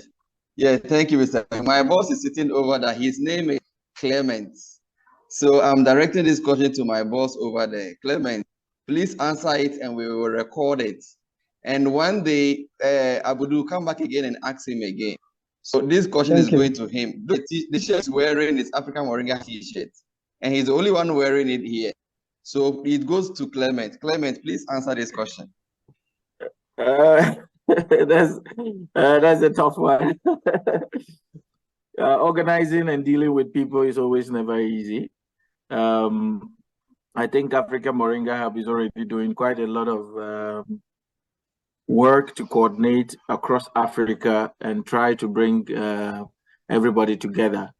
B: Yeah, thank you, Mr. My boss is sitting over there. His name is Clement. So I'm directing this question to my boss over there. Clement, please answer it and we will record it. And one day, Abudu, come back again and ask him again. So this question is going to him. The shirt wearing is African Moringa t-shirt, and he's the only one wearing it here. So it goes to Clement. Clement, please answer this question.
A: That's a tough one. Organizing and dealing with people is always never easy. I think Africa Moringa Hub is already doing quite a lot of work to coordinate across Africa and try to bring everybody together.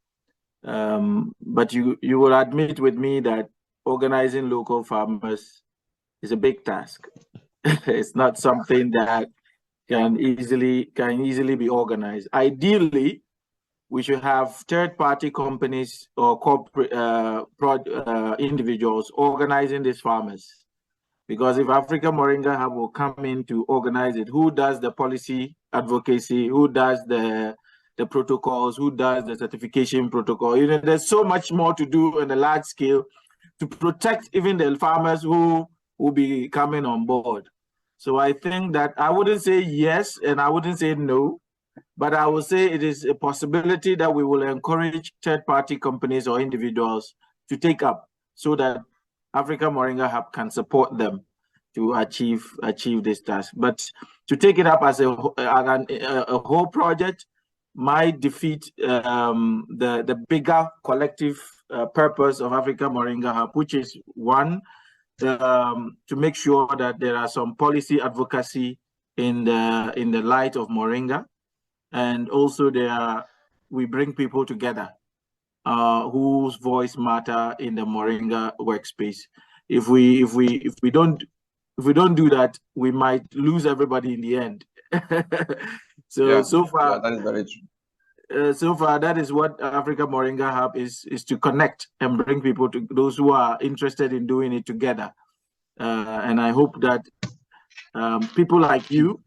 A: But you will admit with me that organizing local farmers is a big task. It's not something that can easily be organized. Ideally, we should have third-party companies or corporate individuals organizing these farmers. Because if Africa Moringa Hub will come in to organize it, who does the policy advocacy? Who does the protocols? Who does the certification protocol? You know, there's so much more to do on a large scale to protect even the farmers who will be coming on board. So I think that I wouldn't say yes and I wouldn't say no. But I will say it is a possibility that we will encourage third-party companies or individuals to take up so that Africa Moringa Hub can support them to achieve this task. But to take it up as a whole project might defeat the bigger collective purpose of Africa Moringa Hub, which is one, to make sure that there are some policy advocacy in the light of Moringa, and also we bring people together whose voice matter in the Moringa workspace. If we don't do that, we might lose everybody in the end. So far,
B: that is very true.
A: So far, that is what Africa Moringa Hub is to connect and bring people to those who are interested in doing it together. And I hope that people like you,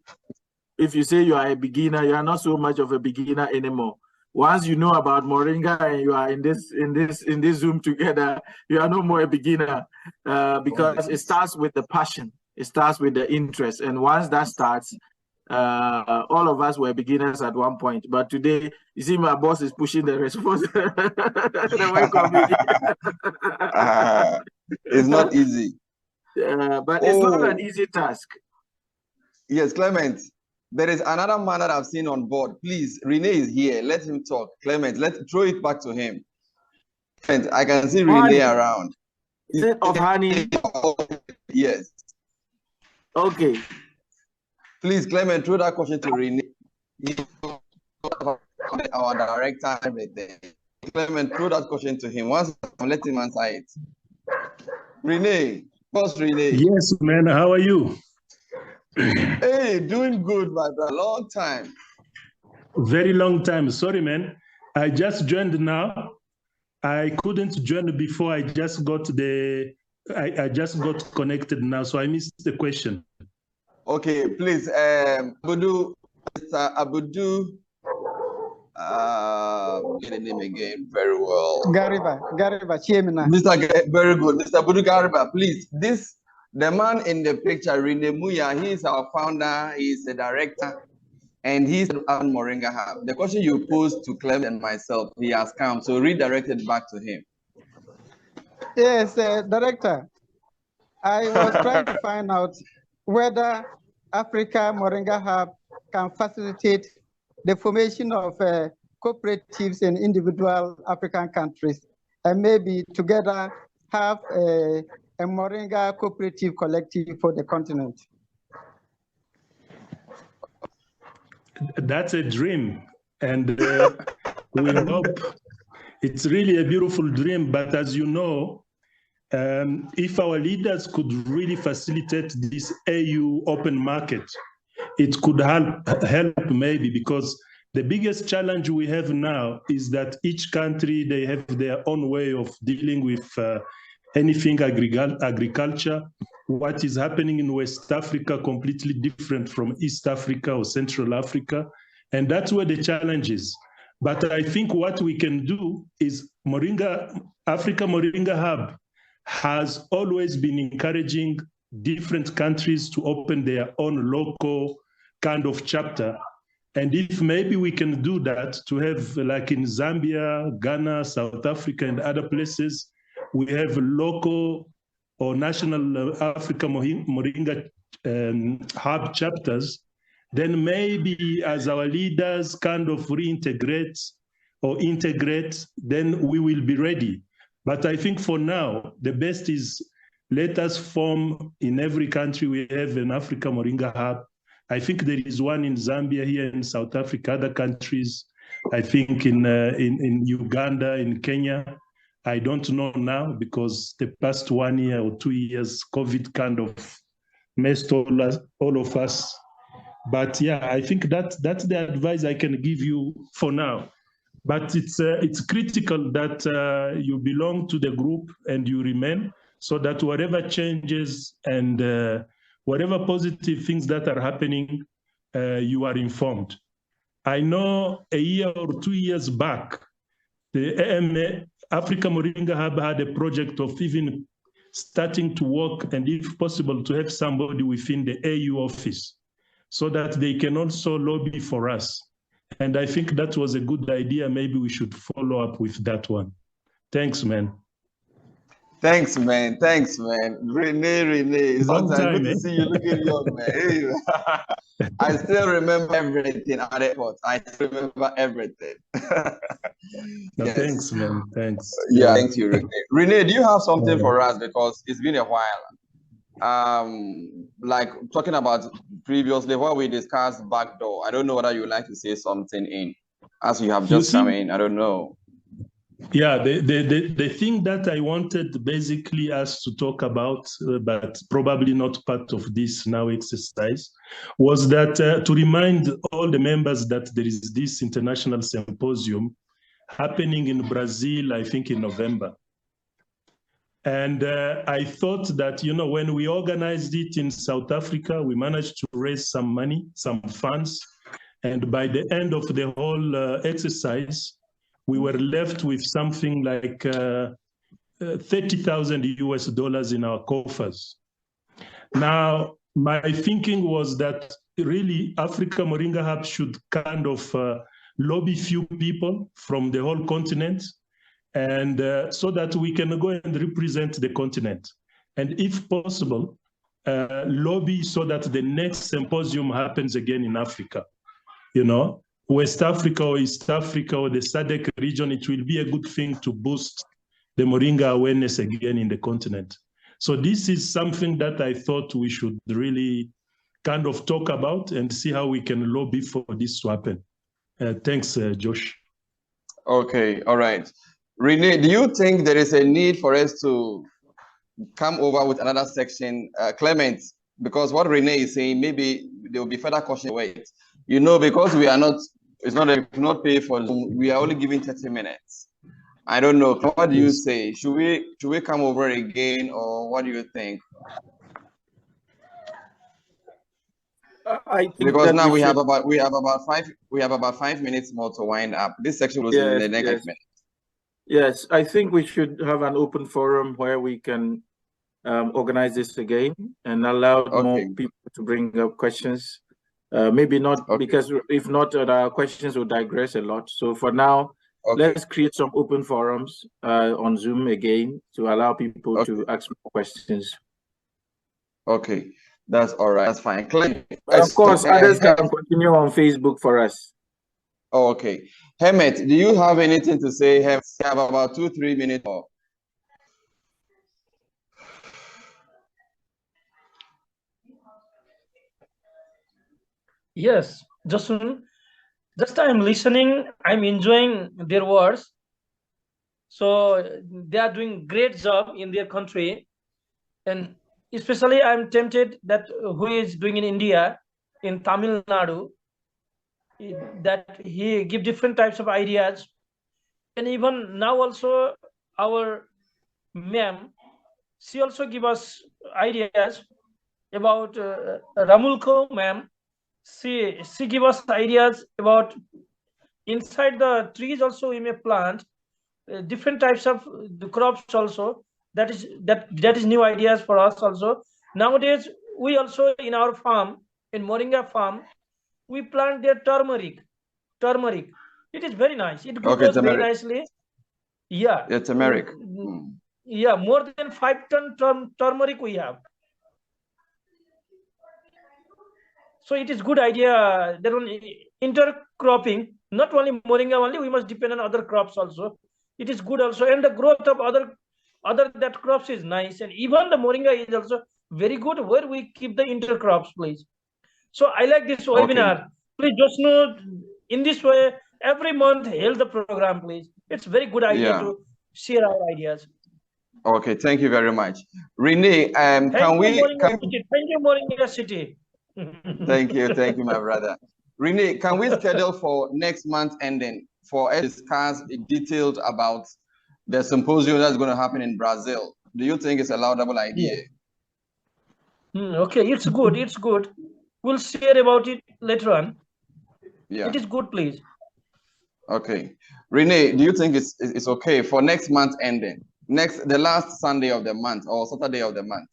A: if you say you are a beginner, you are not so much of a beginner anymore. Once you know about Moringa and you are in this Zoom together, you are no more a beginner, because it starts with the passion, it starts with the interest, and once that starts, all of us were beginners at one point, but today you see my boss is pushing the response.
B: It's not easy,
A: but it's not an easy task.
B: Yes, Clement, there is another man that I've seen on board. Please, Rene is here. Let him talk. Clement, let's throw it back to him. Clement, I can see Rene around.
A: Is it of honey?
B: Yes.
A: Okay.
B: Please, Clement, throw that question to Rene. Our director, everything. Clement, throw that question to him. Once I'm letting him answer it. Rene, boss Rene.
J: Yes, man. How are you?
B: Hey, doing good, my brother. Long time.
J: Very long time. Sorry, man. I just joined now. I couldn't join before. I just got connected now, so I missed the question.
B: Okay, please, Mr. Abudu, get the name again very well.
I: Gariba, Chemina.
B: Very good. Mr. Abudu Gariba, please. The man in the picture, Rene Muya, he is our founder, he is the director, and he's on Moringa Hub. The question you posed to Clem and myself, he has come, so redirect it back to him.
I: Yes, Director. I was trying to find out whether Africa Moringa Hub can facilitate the formation of cooperatives in individual African countries, and maybe together have a Moringa cooperative collective for the continent.
J: That's a dream, and we hope it's really a beautiful dream. But as you know, if our leaders could really facilitate this AU open market, it could help maybe, because the biggest challenge we have now is that each country, they have their own way of dealing with anything agriculture. What is happening in West Africa completely different from East Africa or Central Africa, and that's where the challenge is. But I think what we can do is Africa Moringa Hub has always been encouraging different countries to open their own local kind of chapter. And if maybe we can do that, to have, like in Zambia, Ghana, South Africa, and other places, we have local or national Africa Moringa Hub chapters, then maybe as our leaders kind of reintegrate or integrate, then we will be ready. But I think for now, the best is let us form in every country we have an Africa Moringa Hub. I think there is one in Zambia, here in South Africa, other countries, I think in Uganda, in Kenya. I don't know now, because the past 1 year or 2 years, COVID kind of messed all of us. But yeah, I think that's the advice I can give you for now. But it's critical that you belong to the group and you remain, so that whatever changes and whatever positive things that are happening, you are informed. I know a year or 2 years back, the AMA, Africa Moringa Hub, had a project of even starting to work, and if possible, to have somebody within the AU office, so that they can also lobby for us. And I think that was a good idea. Maybe we should follow up with that one. Thanks, man.
B: Thanks, man. Thanks, man. Renee.
J: Long
B: Sometimes
J: time,
B: good to see you looking young, man. Hey. I still remember everything at the airport. I still remember everything.
J: No,
B: Yes.
J: thanks, man. Thanks.
B: Yeah, thank you, Renee. Renee, do you have something for us? Because it's been a while. Like talking about previously what we discussed backdoor. I don't know whether you would like to say something in as you have just come in. I don't know.
J: Yeah, the thing that I wanted basically us to talk about, but probably not part of this now exercise, was that to remind all the members that there is this international symposium happening in Brazil, I think in November. And I thought that, you know, when we organized it in South Africa, we managed to raise some money, some funds. And by the end of the whole exercise, we were left with something like $30,000 US in our coffers. Now, my thinking was that really Africa Moringa Hub should kind of lobby few people from the whole continent, and so that we can go and represent the continent. And if possible, lobby so that the next symposium happens again in Africa. You know, West Africa or East Africa or the SADC region, it will be a good thing to boost the Moringa awareness again in the continent. So this is something that I thought we should really kind of talk about and see how we can lobby for this to happen. Thanks, Josh.
B: Okay, all right. Renee, do you think there is a need for us to come over with another section? Clement, because what Renee is saying, maybe there will be further caution wait. You know, because we are not, it's not a not pay for Zoom, we are only giving 30 minutes. I don't know. What do you say? Should we come over again, or what do you think?
A: I think
B: because now we have about 5 minutes more to wind up. This section was in the next minute.
A: Yes, I think we should have an open forum where we can organize this again and allow more people to bring up questions. Maybe not, because if not, our questions will digress a lot. So for now, let's create some open forums on Zoom again to allow people to ask more questions.
B: Okay, that's all right. That's fine.
A: Of course, others can continue on Facebook for us.
B: Oh, okay. Hemet, do you have anything to say? We have about 2-3 minutes more.
K: Yes, just I'm listening. I'm enjoying their words. So they are doing great job in their country, and especially I'm tempted that who is doing in India, in Tamil Nadu, that he give different types of ideas, and even now also our ma'am, she also give us ideas about Ramulko ma'am. She give us ideas about inside the trees also we may plant different types of the crops also. That is new ideas for us also. Nowadays we also in our farm, in Moringa farm, we plant their turmeric. It is very nice. It grows very nicely. Yeah.
B: Yeah, turmeric.
K: Yeah, more than 5 ton turmeric we have. So it is good idea that on intercropping, not only Moringa only, we must depend on other crops also. It is good also, and the growth of other that crops is nice, and even the Moringa is also very good where we keep the intercrops, please. So I like this webinar. Please just know in this way every month held the program, please. It's very good idea to share our ideas.
B: Okay, thank you very much, Renee.
K: Thank you, Moringa City.
B: Thank you, my brother. Renee, can we schedule for next month ending for us to discuss detailed about the symposium that's going to happen in Brazil? Do you think it's a laudable idea?
K: Okay, it's good. It's good. We'll share about it later on.
B: Yeah,
K: it is good, please.
B: Okay, Renee, do you think it's okay for next month ending, the last Sunday of the month or Saturday of the month?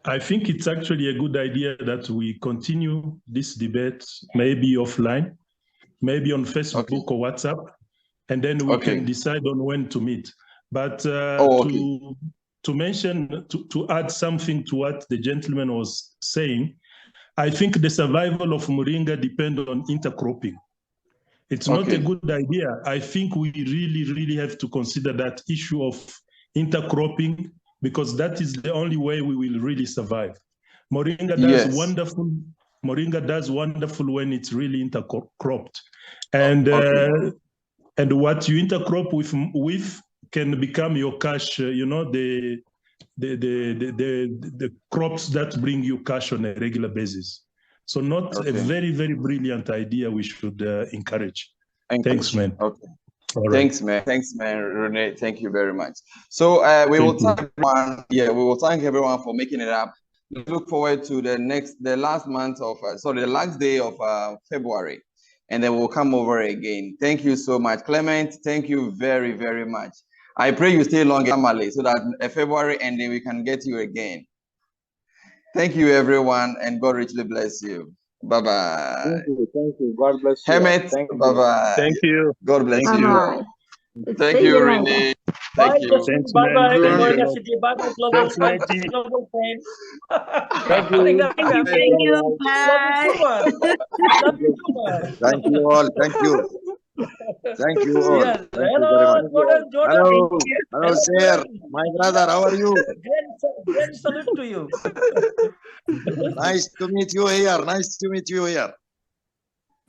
J: I think it's actually a good idea that we continue this debate, maybe offline, maybe on Facebook or WhatsApp, and then we can decide on when to meet. But to mention, to add something to what the gentleman was saying, I think the survival of Moringa depends on intercropping. It's not a good idea. I think we really have to consider that issue of intercropping, because that is the only way we will really survive. Moringa does wonderful. Moringa does wonderful when it's really intercropped, and what you intercrop with can become your cash. You know, the crops that bring you cash on a regular basis. So not a very brilliant idea we should encourage. Thanks, man.
B: Okay. Thanks, man. Thanks, man, Rene. Thank you very much. So we will thank everyone. Yeah, we will thank everyone for making it up. We look forward to the last day of February, and then we'll come over again. Thank you so much, Clement. Thank you very much. I pray you stay long, family, so that February ending we can get you again. Thank you, everyone, and God richly bless you. Bye-bye.
C: Thank you. God bless you.
B: Hemet, bye-bye.
J: Thank you.
B: God bless you.
E: Bye-bye.
B: Thank you, Renee. Thank you.
J: Thanks,
K: Bye-bye,
J: man.
K: Moringa City. Bye-bye, Global Friends. Global Friends.
C: Thank you.
F: Thank you.
K: Love you so much. Love you so much.
G: Thank you all. Thank you. Thank you all.
K: Yes.
G: Thank you
K: Hello,
G: very much.
K: Jordan.
G: Hello, sir. My brother, how are you?
K: Great salute to you.
G: Nice to meet you here. Nice to meet you here.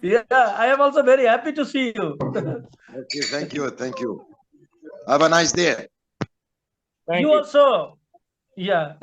K: Yeah, I am also very happy to see you.
G: Okay, thank you. Thank you. Have a nice day.
K: You also. Yeah.